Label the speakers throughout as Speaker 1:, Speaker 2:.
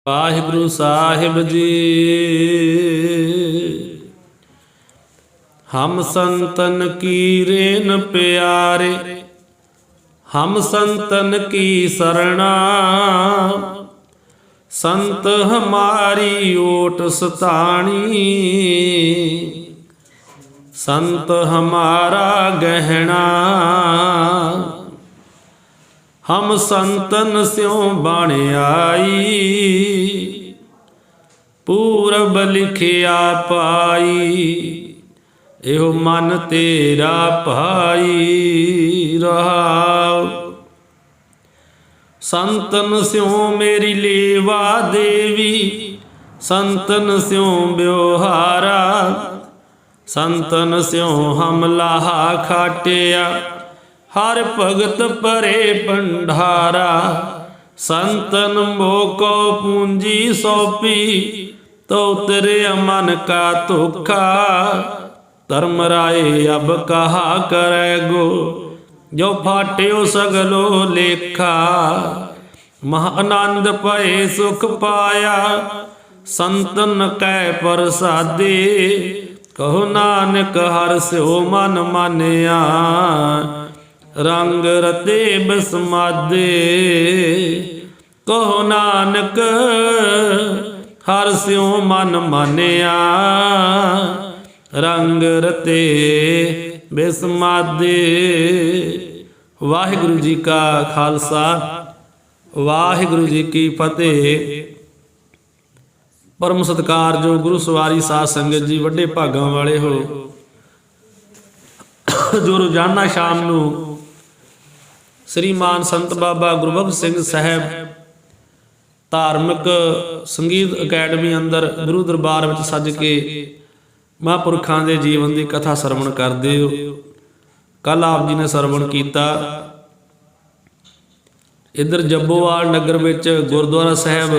Speaker 1: ਵਾਹਿਗੁਰੂ ਸਾਹਿਬ ਜੀ। ਹਮ ਸੰਤਨ ਕੀ ਰੇਨ ਪਿਆਰੇ, हम संतन की शरणा। संत हमारी ओट सताणी, संत हमारा गहना। हम संतन स्यों बण आई, पूरब लिखिया पाई। एहो मन तेरा भाई रहाओ। संतन स्यों मेरी लेवा देवी, संतन स्यों ब्योहारा। संतन स्यों हम लाहा खाटिया, हर भगत परे भंडारा। संतन मोको पूंजी सौंपी, तो उतरे मन का धोखा। धर्म राय अब कहा करे गो, जो फाट्यो सगलो लेखा। महा आनंद पए सुख पाया, संतन कै प्रसादे। कहो नानक हर स्यो मन मानिया, रंग रते बिस्मादे। कहो नानक हर स्यो मन मानिया, रंग रते बिस्मादे। वाहिगुरु जी का खालसा, वाहिगुरु जी की फतेह। परम सत्कार जो गुरु सवारी साध संगत जी, वड्डे भागां वाले हो जो रोजाना शाम नूं श्रीमान संत बाबा गुरबख्श सिंह साहब धार्मिक संगीत अकैडमी अंदर गुरु दरबार में सज के महापुरखों के जीवन की कथा सरवण करते हो। कल आप जी ने सरवण किया इधर जब्बोवाल नगर में गुरुद्वारा साहब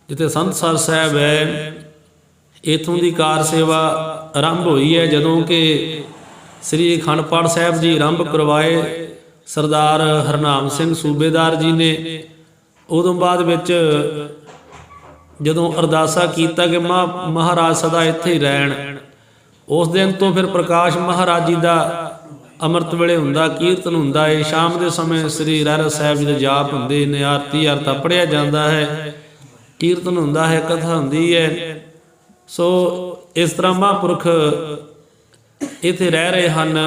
Speaker 1: जिथे संत सर साहब है, इतों की कार सेवा आरंभ हुई है। जदों कि श्री अखंड पाठ साहब जी आरंभ करवाए सरदार हरनाम सिंह सूबेदार जी ने, उदों बाद विच जदों अरदासा कीता कि महाराज सदा इत्थे ही रहन, उस दिन तो फिर प्रकाश महाराज जी का अमृत वेले हुंदा, कीर्तन हुंदा है। शाम के समय श्री रहरा साहब जी के जाप हुंदे ने, आरती आरता पढ़िया जाता है, कीर्तन हुंदा है, कथा हुंदी है। सो इस तरह महापुरख इत्थे रह रहे हैं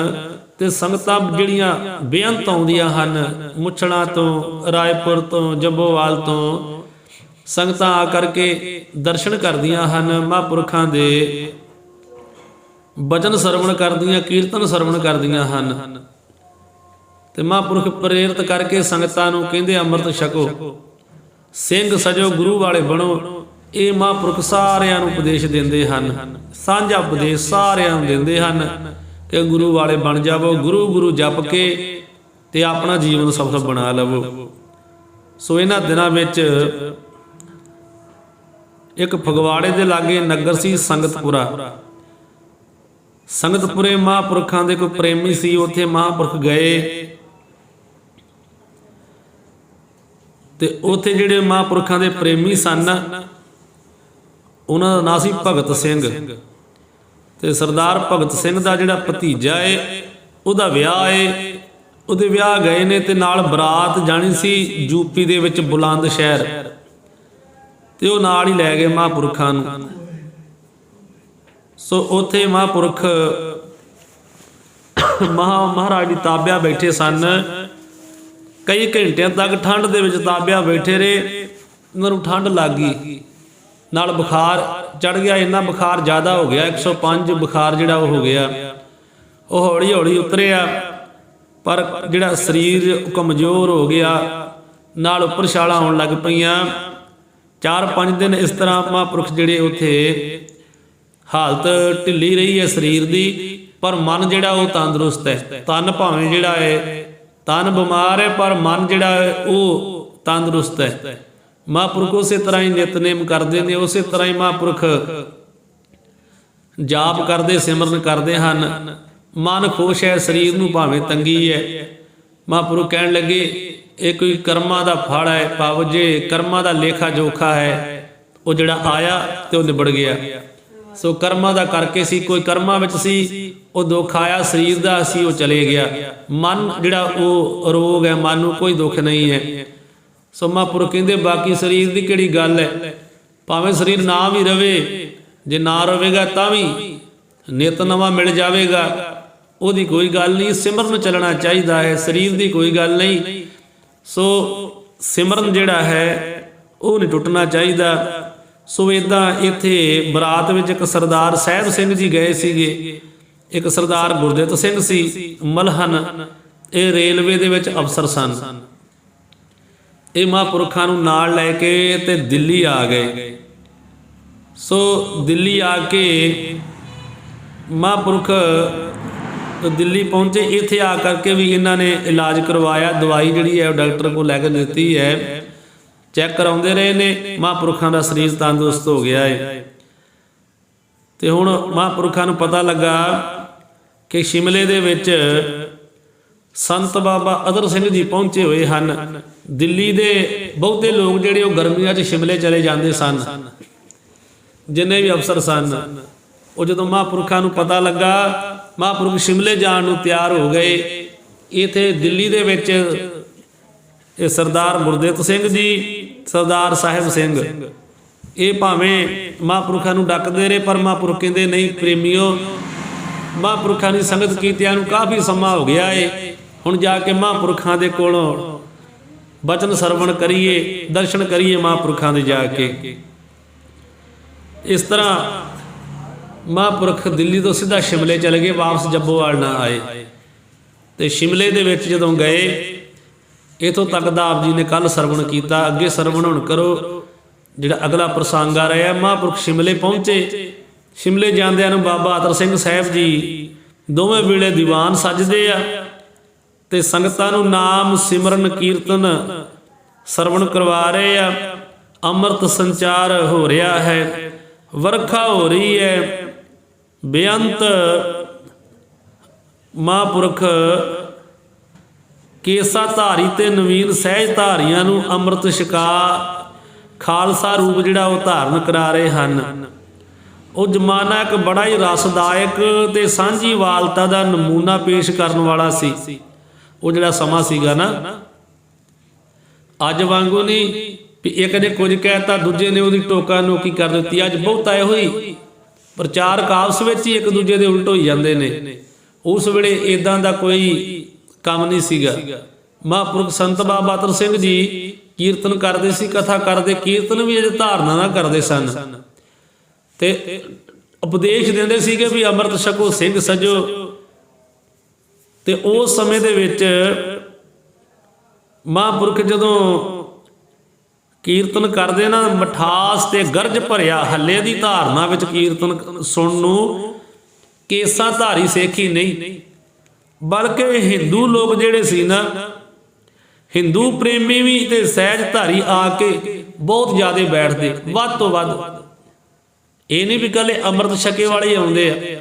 Speaker 1: ते संगतां जिहड़ियां बेअंत आउंदियां हन, मुछड़ा तो, रायपुर तो, जब्बोवाल तो संगतां आ करके दर्शन करदियां हन, महापुरखां दे बचन सरवण करदियां, कीर्तन सरवण करदियां हन। ते महापुरख प्रेरित करके संगतां नूं कहंदे अमृत छको, सिंह सजो, गुरु वाले बनो। ये महापुरख सारियां नूं उपदेश दिंदे हन, साझा उपदेश सारियां नूं दिंदे हन कि गुरु वाले बन जावो, गुरु गुरु जप के ते अपना जीवन सफल बना लवो। सो इन्हां दिनां विच एक फगवाड़े के लागे नगर सी संगतपुरा। संगतपुरे महापुरखों के कोई प्रेमी सी, उत्थे महापुरख गए ते उत्थे जिहड़े महापुरखों के प्रेमी सन, उन्हां दा नाम सी भगत सिंह। ते सरदार भगत सिंह का जिहड़ा भतीजा है, उहदा विआह है, उहदे विआह गए ने ते नाल बरात जानी सी यूपी दे विच बुलंद शहर, ते वो नाल ही लै गए महापुरखों नूं। सो उत्थे महापुरख महाराज जी ताबिया बैठे सन, कई घंटिਆਂ तक ठंड दे विच ताबिया बैठे रहे। उन्हां नूं ठंड लग गई, नाल बुखार चढ़ गया, इन्ना बुखार ज़्यादा हो गया, 105 बुखार जिहड़ा हो गया। वो हौली हौली उतरिया, पर जिहड़ा शरीर कमज़ोर हो गया, नाल उपर छालां आउण लग पईयां। 4-5 दिन इस तरह महापुरख जिहड़े उत्थे हालत ढिली रही है शरीर की, पर मन जिहड़ा वो तंदुरुस्त है। तन भावें जिहड़ा है, तन बीमार है, पर मन जिहड़ा है वो तंदुरुस्त है। महापुरख उस तरह ही नितनेम करते हैं, उस तरह ही महापुरख जाप करते, सिमरन करते हैं। मन खुश है, शरीर नूं भावें तंगी है। महापुरख कहण लगे ਇਹ ਕੋਈ ਕਰਮਾਂ ਦਾ ਫਲ ਹੈ, ਭਾਵ ਜੇ ਕਰਮਾਂ ਦਾ ਲੇਖਾ ਜੋਖਾ ਹੈ ਉਹ ਜਿਹੜਾ ਆਇਆ ਤੇ ਉਹ ਨਿਬੜ ਗਿਆ। ਸੋ ਕਰਮਾਂ ਦਾ ਕਰਕੇ ਸੀ, ਕੋਈ ਕਰਮਾਂ ਵਿੱਚ ਸੀ, ਉਹ ਦੁੱਖ ਆਇਆ, ਸਰੀਰ ਦਾ ਸੀ, ਉਹ ਚਲੇ ਗਿਆ। ਮਨ ਜਿਹੜਾ ਉਹ ਰੋਗ ਹੈ, ਮਨ ਨੂੰ ਕੋਈ ਦੁੱਖ ਨਹੀਂ ਹੈ। ਸੋ ਮਹਾਂਪੁਰਖ ਕਹਿੰਦੇ ਬਾਕੀ ਸਰੀਰ ਦੀ ਕਿਹੜੀ ਗੱਲ ਹੈ, ਭਾਵੇਂ ਸਰੀਰ ਨਾ ਵੀ ਰਵੇ, ਜੇ ਨਾ ਰਵੇਗਾ ਤਾਂ ਵੀ ਨਿਤ ਨਵਾਂ ਮਿਲ ਜਾਵੇਗਾ, ਉਹਦੀ ਕੋਈ ਗੱਲ ਨਹੀਂ। ਸਿਮਰਨ ਚੱਲਣਾ ਚਾਹੀਦਾ ਹੈ, ਸਰੀਰ ਦੀ ਕੋਈ ਗੱਲ ਨਹੀਂ। ਸੋ ਸਿਮਰਨ ਜਿਹੜਾ ਹੈ ਉਹ ਨਹੀਂ ਟੁੱਟਣਾ ਚਾਹੀਦਾ। ਸੋ ਇੱਦਾਂ ਇੱਥੇ ਬਰਾਤ ਵਿੱਚ ਇੱਕ ਸਰਦਾਰ ਸਾਹਿਬ ਸਿੰਘ ਜੀ ਗਏ ਸੀਗੇ, ਇੱਕ ਸਰਦਾਰ ਗੁਰਦਿੱਤ ਸਿੰਘ ਸੀ ਮਲਹਨ, ਇਹ ਰੇਲਵੇ ਦੇ ਵਿੱਚ ਅਫਸਰ ਸਨ। ਇਹ ਮਹਾਂਪੁਰਖਾਂ ਨੂੰ ਨਾਲ ਲੈ ਕੇ ਤੇ ਦਿੱਲੀ ਆ ਗਏ। ਸੋ ਦਿੱਲੀ ਆ ਕੇ ਮਹਾਂਪੁਰਖ ਦਿੱਲੀ ਪਹੁੰਚੇ। ਇੱਥੇ ਆ ਕਰਕੇ ਵੀ ਇਹਨਾਂ ਨੇ ਇਲਾਜ ਕਰਵਾਇਆ, ਦਵਾਈ ਜਿਹੜੀ ਹੈ ਉਹ ਡਾਕਟਰ ਕੋਲ ਲੈ ਕੇ ਦਿੱਤੀ ਹੈ, ਚੈੱਕ ਕਰਾਉਂਦੇ ਰਹੇ ਨੇ। ਮਹਾਂਪੁਰਖਾਂ ਦਾ ਸਰੀਰ ਤੰਦਰੁਸਤ ਹੋ ਗਿਆ ਹੈ। ਤੇ ਹੁਣ ਮਹਾਂਪੁਰਖਾਂ ਨੂੰ ਪਤਾ ਲੱਗਾ ਕਿ ਸ਼ਿਮਲੇ ਦੇ ਵਿੱਚ ਸੰਤ ਬਾਬਾ ਅਦਰ ਸਿੰਘ ਜੀ ਪਹੁੰਚੇ ਹੋਏ ਹਨ। ਦਿੱਲੀ ਦੇ ਬਹੁਤੇ ਲੋਕ ਜਿਹੜੇ ਉਹ ਗਰਮੀਆਂ 'ਚ ਸ਼ਿਮਲੇ ਚਲੇ ਜਾਂਦੇ ਸਨ, ਜਿੰਨੇ ਵੀ ਅਫਸਰ ਸਨ। ਉਹ ਜਦੋਂ ਮਹਾਂਪੁਰਖਾਂ ਨੂੰ ਪਤਾ ਲੱਗਾ, ਮਹਾਂਪੁਰਖ ਸ਼ਿਮਲੇ ਜਾਣ ਨੂੰ ਤਿਆਰ ਹੋ ਗਏ। ਇੱਥੇ ਦਿੱਲੀ ਦੇ ਵਿੱਚ ਇਹ ਸਰਦਾਰ ਗੁਰਦਿੱਤ ਸਿੰਘ ਜੀ, ਸਰਦਾਰ ਸਾਹਿਬ ਸਿੰਘ, ਇਹ ਭਾਵੇਂ ਮਹਾਂਪੁਰਖਾਂ ਨੂੰ ਡੱਕਦੇ ਰਹੇ, ਪਰ ਮਹਾਂਪੁਰਖ ਕਹਿੰਦੇ ਨਹੀਂ ਪ੍ਰੇਮੀਓ, ਮਹਾਂਪੁਰਖਾਂ ਦੀ ਸੰਗਤ ਕੀਤਿਆਂ ਨੂੰ ਕਾਫੀ ਸਮਾਂ ਹੋ ਗਿਆ ਏ, ਹੁਣ ਜਾ ਕੇ ਮਹਾਂਪੁਰਖਾਂ ਦੇ ਕੋਲੋਂ ਬਚਨ ਸਰਵਣ ਕਰੀਏ, ਦਰਸ਼ਨ ਕਰੀਏ ਮਹਾਂਪੁਰਖਾਂ ਦੇ ਜਾ ਕੇ। ਇਸ ਤਰ੍ਹਾਂ ਮਹਾਂਪੁਰਖ ਦਿੱਲੀ ਤੋਂ ਸਿੱਧਾ ਸ਼ਿਮਲੇ ਚਲੇ ਗਏ, ਵਾਪਸ ਜੱਬੋਵਾਲ ਨਾ ਆਏ। ਤੇ ਸ਼ਿਮਲੇ ਦੇ ਵਿੱਚ ਜਦੋਂ ਗਏ, ਇੱਥੋਂ ਤੱਕ ਦਾ ਆਪ ਜੀ ਨੇ ਕੱਲ ਸਰਵਣ ਕੀਤਾ, ਅੱਗੇ ਸਰਵਣ ਹੁਣ ਕਰੋ ਜਿਹੜਾ ਅਗਲਾ ਪ੍ਰਸੰਗ ਆ ਰਿਹਾ। ਮਹਾਂਪੁਰਖ ਸ਼ਿਮਲੇ ਪਹੁੰਚੇ। ਸ਼ਿਮਲੇ ਜਾਂਦਿਆਂ ਨੂੰ ਬਾਬਾ ਅਤਰ ਸਿੰਘ ਸਾਹਿਬ ਜੀ ਦੋਵੇਂ ਵੇਲੇ ਦੀਵਾਨ ਸੱਜਦੇ ਆ ਤੇ ਸੰਗਤਾਂ ਨੂੰ ਨਾਮ ਸਿਮਰਨ ਕੀਰਤਨ ਸਰਵਣ ਕਰਵਾ ਰਹੇ ਆ। ਅੰਮ੍ਰਿਤ ਸੰਚਾਰ ਹੋ ਰਿਹਾ ਹੈ, ਵਰਖਾ ਹੋ ਰਹੀ ਹੈ, ਬੇਅੰਤ ਮਹਾਂਪੁਰਖ ਕੇਸਾ ਧਾਰੀ ਤੇ ਨਵੀਨ ਸਹਿਜ ਧਾਰੀਆਂ ਨੂੰ ਅੰਮ੍ਰਿਤ ਛਕਾ ਖਾਲਸਾ ਰੂਪ ਜਿਹੜਾ ਉਹ ਧਾਰਨ ਕਰਾ ਰਹੇ ਹਨ। ਉਹ ਜ਼ਮਾਨਾ ਇੱਕ ਬੜਾ ਹੀ ਰਸਦਾਇਕ ਤੇ ਸਾਂਝੀ ਵਾਲਤਾ ਦਾ ਨਮੂਨਾ ਪੇਸ਼ ਕਰਨ ਵਾਲਾ ਸੀ। ਉਹ ਜਿਹੜਾ ਸਮਾਂ ਸੀਗਾ ਨਾ, ਅੱਜ ਵਾਂਗੂ ਨਹੀਂ ਵੀ ਇੱਕ ਨੇ ਕੁਝ ਕਹਿਤਾ ਦੂਜੇ ਨੇ ਉਹਦੀ ਟੋਕਾ ਨੋਕੀ ਕਰ ਦਿੱਤੀ। ਅੱਜ ਬਹੁਤਾ ਇਹੋ ਹੀ ਪ੍ਰਚਾਰਕ ਆਪਸ ਵਿੱਚ ਹੀ ਇੱਕ ਦੂਜੇ ਦੇ ਉਲਟ ਹੋਈ ਜਾਂਦੇ ਨੇ। ਉਸ ਵੇਲੇ ਇਦਾਂ ਦਾ ਕੋਈ ਕੰਮ ਨਹੀਂ ਸੀਗਾ। ਮਹਾਂਪੁਰਖ ਸੰਤ ਬਾਬਾ ਅਤਰ ਸਿੰਘ ਜੀ ਕੀਰਤਨ ਕਰਦੇ ਸੀ, ਕਥਾ ਕਰਦੇ, ਕੀਰਤਨ ਵੀ ਅਜੇ ਧਾਰਨਾ ਨਾ ਕਰਦੇ ਸਨ ਤੇ ਉਪਦੇਸ਼ ਦਿੰਦੇ ਸੀਗੇ ਵੀ ਅੰਮ੍ਰਿਤ ਛਕੋ ਸਿੰਘ ਸਜੋ। ਤੇ ਉਸ ਸਮੇਂ ਦੇ ਵਿੱਚ ਮਹਾਂਪੁਰਖ ਜਦੋਂ ਕੀਰਤਨ ਕਰਦੇ ਨਾ, ਮਠਾਸ ਤੇ ਗਰਜ ਭਰਿਆ ਹੱਲੇ ਦੀ ਧਾਰਨਾ ਵਿੱਚ ਕੀਰਤਨ ਸੁਣਨ ਨੂੰ ਕੇਸਾਂ ਧਾਰੀ ਸੇਖੀ ਨਹੀਂ, ਬਲਕਿ ਹਿੰਦੂ ਲੋਕ ਜਿਹੜੇ ਸੀ ਨਾ, ਹਿੰਦੂ ਪ੍ਰੇਮੀ ਵੀ ਤੇ ਸਹਿਜ ਧਾਰੀ ਆ ਕੇ ਬਹੁਤ ਜ਼ਿਆਦਾ ਬੈਠਦੇ, ਵੱਧ ਤੋਂ ਵੱਧ। ਇਹ ਨਹੀਂ ਵੀ ਕੱਲੇ ਅੰਮ੍ਰਿਤ ਛਕੇ ਵਾਲੇ ਆਉਂਦੇ ਆ।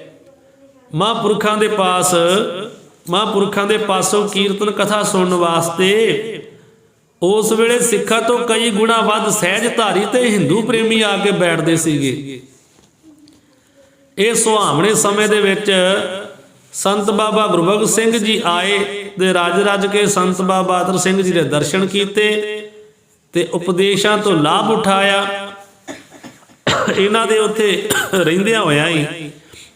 Speaker 1: ਮਹਾਂਪੁਰਖਾਂ ਦੇ ਪਾਸ, ਮਹਾਂਪੁਰਖਾਂ ਦੇ ਪਾਸੋਂ ਕੀਰਤਨ ਕਥਾ ਸੁਣਨ ਵਾਸਤੇ ਉਸ ਵੇਲੇ ਸਿੱਖਾਂ ਤੋਂ ਕਈ ਗੁਣਾ ਵੱਧ ਸਹਿਜ ਧਾਰੀ ਤੇ ਹਿੰਦੂ ਪ੍ਰੇਮੀ ਆ ਕੇ ਬੈਠਦੇ ਸੀਗੇ। ਇਹ ਸੁਹਾਵਣੇ ਸਮੇਂ ਦੇ ਵਿੱਚ ਸੰਤ ਬਾਬਾ ਗੁਰਬਖਸ਼ ਸਿੰਘ ਜੀ ਆਏ ਤੇ ਰੱਜ ਕੇ ਸੰਤ ਬਾਬਾ ਅਤਰ ਸਿੰਘ ਜੀ ਦੇ ਦਰਸ਼ਨ ਕੀਤੇ ਤੇ ਉਪਦੇਸ਼ਾਂ ਤੋਂ ਲਾਭ ਉਠਾਇਆ। ਇਹਨਾਂ ਦੇ ਉੱਥੇ ਰਹਿੰਦਿਆਂ ਹੋਇਆਂ ਹੀ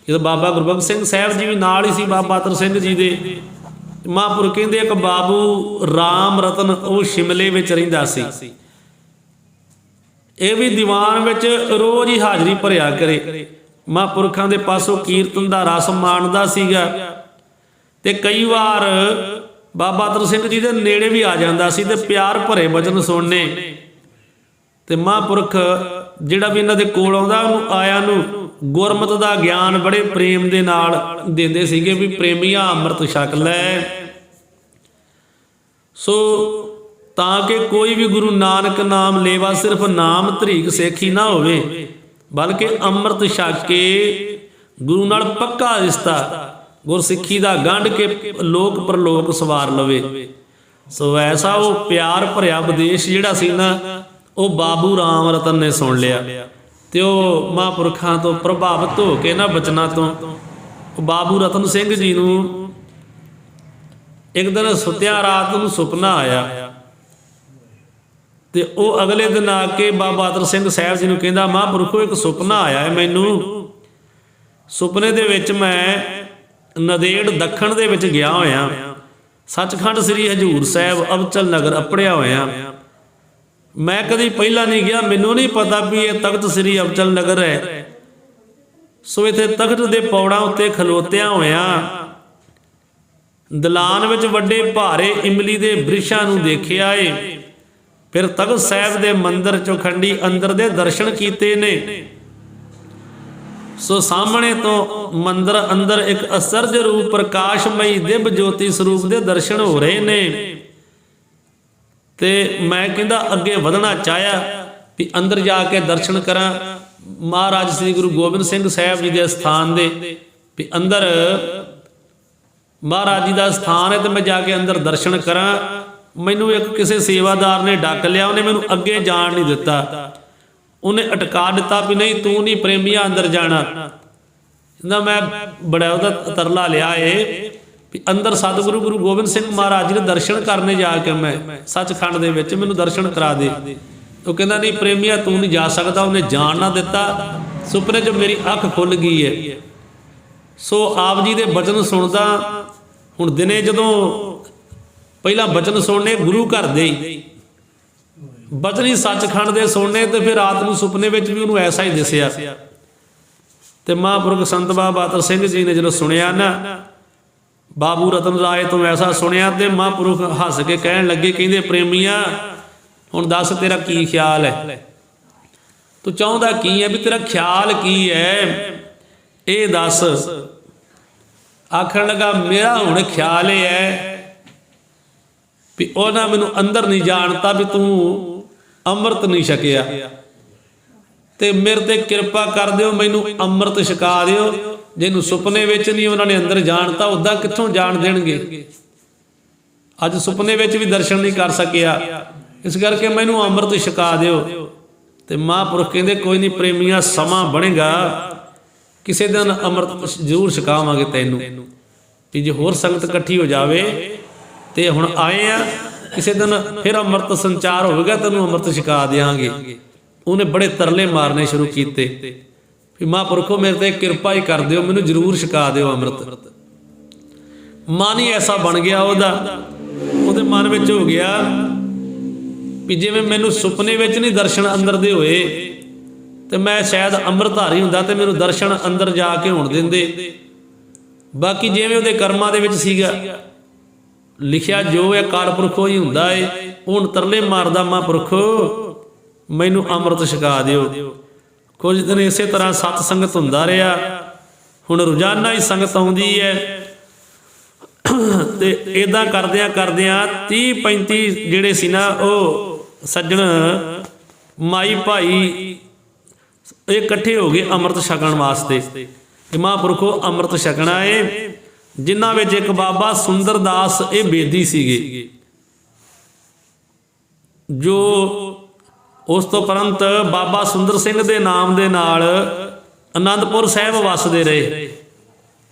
Speaker 1: ਜਦੋਂ ਬਾਬਾ ਗੁਰਬਖਸ਼ ਸਿੰਘ ਸਾਹਿਬ ਜੀ ਵੀ ਨਾਲ ਹੀ ਸੀ ਬਾਬਾ ਅਤਰ ਸਿੰਘ ਜੀ ਦੇ, ਮਹਾਂਪੁਰਖ ਕਹਿੰਦੇ ਇੱਕ ਬਾਬੂ ਰਾਮ ਰਤਨ ਉਹ ਸ਼ਿਮਲੇ ਵਿੱਚ ਰਹਿੰਦਾ ਸੀ। ਇਹ ਵੀ ਦੀਵਾਨ ਵਿੱਚ ਰੋਜ਼ ਹੀ ਹਾਜ਼ਰੀ ਭਰਿਆ ਕਰੇ, ਮਹਾਂਪੁਰਖਾਂ ਦੇ ਪਾਸੋਂ ਕੀਰਤਨ ਦਾ ਰਸ ਮਾਣਦਾ ਸੀਗਾ ਤੇ ਕਈ ਵਾਰ ਬਾਬਾ ਅਤਰ ਸਿੰਘ ਜੀ ਦੇ ਨੇੜੇ ਵੀ ਆ ਜਾਂਦਾ ਸੀ ਤੇ ਪਿਆਰ ਭਰੇ ਬਚਨ ਸੁਣਨੇ। ਤੇ ਮਹਾਂਪੁਰਖ ਜਿਹੜਾ ਵੀ ਇਹਨਾਂ ਦੇ ਕੋਲ ਆਉਂਦਾ ਉਹਨੂੰ ਆਇਆਂ ਨੂੰ ਗੁਰਮਤਿ ਦਾ ਗਿਆਨ ਬੜੇ ਪ੍ਰੇਮ ਦੇ ਨਾਲ ਦਿੰਦੇ ਸੀਗੇ ਵੀ ਪ੍ਰੇਮੀਆਂ ਅੰਮ੍ਰਿਤ ਛਕ ਲੈ। ਸੋ ਤਾਂ ਕਿ ਕੋਈ ਵੀ ਗੁਰੂ ਨਾਨਕ ਨਾਮ ਲੇਵਾ ਸਿਰਫ ਨਾਮ ਧਰੀਕ ਸੇਖੀ ਨਾ ਹੋਵੇ, ਬਲਕਿ ਅੰਮ੍ਰਿਤ ਛਕ ਕੇ ਗੁਰੂ ਨਾਲ ਪੱਕਾ ਰਿਸ਼ਤਾ ਗੁਰਸਿੱਖੀ ਦਾ ਗੰਢ ਕੇ ਲੋਕ ਪਰਲੋਕ ਸਵਾਰ ਲਵੇ। ਸੋ ਐਸਾ ਉਹ ਪਿਆਰ ਭਰਿਆ ਉਪਦੇਸ਼ ਜਿਹੜਾ ਸੀ ਨਾ, ਉਹ ਬਾਬੂ ਰਾਮ ਰਤਨ ਨੇ ਸੁਣ ਲਿਆ ਤੇ ਉਹ ਮਹਾਂਪੁਰਖਾਂ ਤੋਂ ਪ੍ਰਭਾਵਿਤ ਹੋ ਕੇ ਨਾ ਬਚਨਾਂ ਤੋਂ ਬਾਬੂ ਰਤਨ ਸਿੰਘ ਜੀ ਨੂੰ ਇੱਕ ਦਿਨ ਸੁੱਤਿਆਂ ਰਾਤ ਨੂੰ ਸੁਪਨਾ ਆਇਆ ਤੇ ਉਹ ਅਗਲੇ ਦਿਨ ਆ ਕੇ ਬਾਬਾ ਅਤਰ ਸਿੰਘ ਸਾਹਿਬ ਜੀ ਨੂੰ ਕਹਿੰਦਾ, ਮਹਾਂਪੁਰਖੋ ਇੱਕ ਸੁਪਨਾ ਆਇਆ ਹੈ ਮੈਨੂੰ। ਸੁਪਨੇ ਦੇ ਵਿੱਚ ਮੈਂ ਨੰਦੇੜ ਦੱਖਣ ਦੇ ਵਿੱਚ ਗਿਆ ਹੋਇਆ, ਸੱਚਖੰਡ ਸ੍ਰੀ ਹਜ਼ੂਰ ਸਾਹਿਬ ਅਬਚਲ ਨਗਰ ਅੱਪੜਿਆ ਹੋਇਆ। ਮੈਂ ਕਦੀ ਪਹਿਲਾਂ ਨਹੀਂ ਗਿਆ, ਮੈਨੂੰ ਨਹੀਂ ਪਤਾ ਵੀ ਇਹ ਤਖਤ ਸ੍ਰੀ ਅਬਚਲ ਨਗਰ ਹੈ। ਸੋ ਇੱਥੇ ਤਖਤ ਦੇ ਪੌੜਾਂ ਉੱਤੇ ਖਲੋਤਿਆਂ ਹੋਇਆ ਦਲਾਨ ਵਿੱਚ ਵੱਡੇ ਭਾਰੇ ਇਮਲੀ ਦੇ ਬ੍ਰਿਸ਼ਾਂ ਨੂੰ ਦੇਖਿਆ ਏ। ਫਿਰ ਤਖਤ ਸਾਹਿਬ ਦੇ ਮੰਦਰ ਚੌਖੰਡੀ ਅੰਦਰ ਦੇ ਦਰਸ਼ਨ ਕੀਤੇ ਨੇ। ਸੋ ਸਾਹਮਣੇ ਤੋਂ ਮੰਦਰ ਅੰਦਰ ਇੱਕ ਅਸਰਜ ਰੂਪ ਪ੍ਰਕਾਸ਼ਮਈ ਦਿਵ ਜੋਤੀ ਸਰੂਪ ਦੇ ਦਰਸ਼ਨ ਹੋ ਰਹੇ ਨੇ। ਤੇ ਮੈਂ ਕਹਿੰਦਾ ਅੱਗੇ ਵਧਣਾ ਚਾਹਿਆ ਵੀ ਅੰਦਰ ਜਾ ਕੇ ਦਰਸ਼ਨ ਕਰਾਂ ਮਹਾਰਾਜ ਸ੍ਰੀ ਗੁਰੂ ਗੋਬਿੰਦ ਸਿੰਘ ਸਾਹਿਬ ਜੀ ਦੇ ਸਥਾਨ ਦੇ, ਵੀ ਅੰਦਰ ਮਹਾਰਾਜ ਜੀ ਦਾ ਸਥਾਨ ਹੈ ਤੇ ਮੈਂ ਜਾ ਕੇ ਅੰਦਰ ਦਰਸ਼ਨ ਕਰਾਂ। ਮੈਨੂੰ ਇੱਕ ਕਿਸੇ ਸੇਵਾਦਾਰ ਨੇ ਡੱਕ ਲਿਆ, ਉਹਨੇ ਮੈਨੂੰ ਅੱਗੇ ਜਾਣ ਨਹੀਂ ਦਿੱਤਾ। ਉਹਨੇ ਅਟਕਾ ਦਿੱਤਾ ਵੀ ਨਹੀਂ ਤੂੰ ਨਹੀਂ ਪ੍ਰੇਮੀਆਂ ਅੰਦਰ ਜਾਣਾ। ਕਹਿੰਦਾ ਮੈਂ ਬੜਾ ਉਹਦਾ ਤਰਲਾ ਲਿਆ ਏ ਵੀ ਅੰਦਰ ਸਤਿਗੁਰੂ ਗੁਰੂ ਗੋਬਿੰਦ ਸਿੰਘ ਮਹਾਰਾਜ ਜੀ ਦੇ ਦਰਸ਼ਨ ਕਰਨੇ ਜਾ ਕੇ ਮੈਂ ਸੱਚਖੰਡ ਦੇ ਵਿੱਚ, ਮੈਨੂੰ ਦਰਸ਼ਨ ਕਰਾ ਦੇ। ਉਹ ਕਹਿੰਦਾ ਨਹੀਂ ਪ੍ਰੇਮੀਆਂ ਤੂੰ ਨਹੀਂ ਜਾ ਸਕਦਾ। ਉਹਨੇ ਜਾਣ ਨਾ ਦਿੱਤਾ। ਸੁਪਨੇ 'ਚ ਮੇਰੀ ਅੱਖ ਖੁੱਲ ਗਈ ਹੈ। ਸੋ ਆਪ ਜੀ ਦੇ ਬਚਨ ਸੁਣਦਾ। ਹੁਣ ਦਿਨੇ ਜਦੋਂ ਪਹਿਲਾਂ ਬਚਨ ਸੁਣਨੇ ਗੁਰੂ ਘਰ ਦੇ ਹੀ, ਬਚਨ ਹੀ ਸੱਚਖੰਡ ਦੇ ਸੁਣਨੇ, ਤੇ ਫਿਰ ਰਾਤ ਨੂੰ ਸੁਪਨੇ ਵਿੱਚ ਵੀ ਉਹਨੂੰ ਐਸਾ ਹੀ ਦਿਸਿਆ। ਤੇ ਮਹਾਂਪੁਰਖ ਸੰਤ ਬਾਬਾ ਅਤਰ ਸਿੰਘ ਜੀ ਨੇ ਜਦੋਂ ਸੁਣਿਆ ਨਾ ਬਾਬੂ ਰਤਨ ਰਾਏ ਤੋਂ ਐਸਾ ਸੁਣਿਆ, ਤੇ ਮਹਾਂਪੁਰਖ ਹੱਸ ਕੇ ਕਹਿਣ ਲੱਗੇ, ਕਹਿੰਦੇ ਪ੍ਰੇਮੀਆਂ ਹੁਣ ਦੱਸ ਤੇਰਾ ਕੀ ਖਿਆਲ ਹੈ, ਤੂੰ ਚਾਹੁੰਦਾ ਕੀ ਹੈ, ਵੀ ਤੇਰਾ ਖਿਆਲ ਕੀ ਹੈ ਇਹ ਦੱਸ। ਆਖਣ ਲੱਗਾ ਮੇਰਾ ਹੁਣ ਖਿਆਲ ਇਹ ਹੈ ਵੀ ਉਹਨਾਂ ਮੈਨੂੰ ਅੰਦਰ ਨਹੀਂ ਜਾਣਤਾ ਵੀ ਤੂੰ ਅੰਮ੍ਰਿਤ ਨਹੀਂ ਛਕਿਆ, ਤੇ ਮੇਰੇ ਤੇ ਕਿਰਪਾ ਕਰ ਦਿਓ, ਮੈਨੂੰ ਅੰਮ੍ਰਿਤ ਛਕਾ ਦਿਓ। ਜਿਹਨੂੰ ਸੁਪਨੇ ਵਿੱਚ ਨਹੀਂ ਉਹਨਾਂ ਨੇ ਅੰਦਰ ਜਾਣਤਾ, ਉੱਦਾਂ ਕਿੱਥੋਂ ਜਾਣ ਦੇਣਗੇ। ਅੱਜ ਸੁਪਨੇ ਵਿੱਚ ਵੀ ਦਰਸ਼ਨ ਨਹੀਂ ਕਰ ਸਕਿਆ, ਇਸ ਕਰਕੇ ਮੈਨੂੰ ਅੰਮ੍ਰਿਤ ਛਕਾ ਦਿਓ। ਤੇ ਮਹਾਂਪੁਰਖ ਕਹਿੰਦੇ ਕੋਈ ਨਹੀਂ ਪ੍ਰੇਮੀਆਂ, ਸਮਾਂ ਬਣੇਗਾ, ਕਿਸੇ ਦਿਨ ਅੰਮ੍ਰਿਤ ਜ਼ਰੂਰ ਛਕਾਵਾਂਗੇ ਤੈਨੂੰ। ਵੀ ਜੇ ਹੋਰ ਸੰਗਤ ਇਕੱਠੀ ਹੋ ਜਾਵੇ ਤੇ ਹੁਣ ਆਏ ਆ, ਕਿਸੇ ਦਿਨ ਫਿਰ ਅੰਮ੍ਰਿਤ ਸੰਚਾਰ ਹੋਵੇਗਾ, ਤੈਨੂੰ ਅੰਮ੍ਰਿਤ ਛਕਾ ਦਿਆਂਗੇ। ਉਹਨੇ ਬੜੇ ਤਰਲੇ ਮਾਰਨੇ ਸ਼ੁਰੂ ਕੀਤੇ ਵੀ ਮਹਾਂਪੁਰਖੋ ਮੇਰੇ ਤੇ ਕਿਰਪਾ ਹੀ ਕਰ ਦਿਓ, ਮੈਨੂੰ ਜ਼ਰੂਰ ਛਕਾ ਦਿਓ ਅੰਮ੍ਰਿਤ। ਮਨ ਹੀ ਐਸਾ ਬਣ ਗਿਆ ਉਹਦੇ ਮਨ ਵਿੱਚ ਹੋ ਗਿਆ ਵੀ ਜਿਵੇਂ ਮੈਨੂੰ ਸੁਪਨੇ ਵਿੱਚ ਨਹੀਂ ਦਰਸ਼ਨ ਅੰਦਰ ਦੇ ਹੋਏ, ਤੇ ਮੈਂ ਸ਼ਾਇਦ ਅੰਮ੍ਰਿਤਧਾਰੀ ਹੁੰਦਾ ਤੇ ਮੈਨੂੰ ਦਰਸ਼ਨ ਅੰਦਰ ਜਾ ਕੇ ਹੋਣ ਦਿੰਦੇ। ਬਾਕੀ ਜਿਵੇਂ ਉਹਦੇ ਕਰਮਾਂ ਦੇ ਵਿੱਚ ਸੀਗਾ, ਲਿਖਿਆ ਜੋ ਹੈ ਅਕਾਲ ਪੁਰਖੋ ਹੀ ਹੁੰਦਾ ਏ। ਹੁਣ ਤਰਲੇ ਮਾਰਦਾ ਮਹਾਂਪੁਰਖੋ ਮੈਨੂੰ ਅੰਮ੍ਰਿਤ ਛਕਾ ਦਿਓ। ਕੁਝ ਦਿਨ ਇਸੇ ਤਰ੍ਹਾਂ ਸਤ ਸੰਗਤ ਹੁੰਦਾ ਰਿਹਾ। ਹੁਣ ਰੋਜ਼ਾਨਾ ਹੀ ਸੰਗਤ ਆਉਂਦੀ ਹੈ, ਤੇ ਇੱਦਾਂ ਕਰਦਿਆਂ ਕਰਦਿਆਂ 30-35 ਜਿਹੜੇ ਸੀ ਨਾ ਉਹ ਸੱਜਣ ਮਾਈ ਭਾਈ ਇਹ ਇਕੱਠੇ ਹੋ ਗਏ ਅੰਮ੍ਰਿਤ ਛਕਣ ਵਾਸਤੇ। ਕਿ ਮਹਾਂਪੁਰਖੋ ਅੰਮ੍ਰਿਤ ਛਕਣਾ ਏ। ਜਿਨ੍ਹਾਂ ਵਿੱਚ ਇੱਕ ਬਾਬਾ ਸੁੰਦਰਦਾਸ ਇਹ ਬੇਦੀ ਸੀਗੇ, ਜੋ ਉਸ ਤੋਂ ਉਪਰੰਤ ਬਾਬਾ ਸੁੰਦਰ ਸਿੰਘ ਦੇ ਨਾਮ ਦੇ ਨਾਲ ਅਨੰਦਪੁਰ ਸਾਹਿਬ ਵਸਦੇ ਰਹੇ।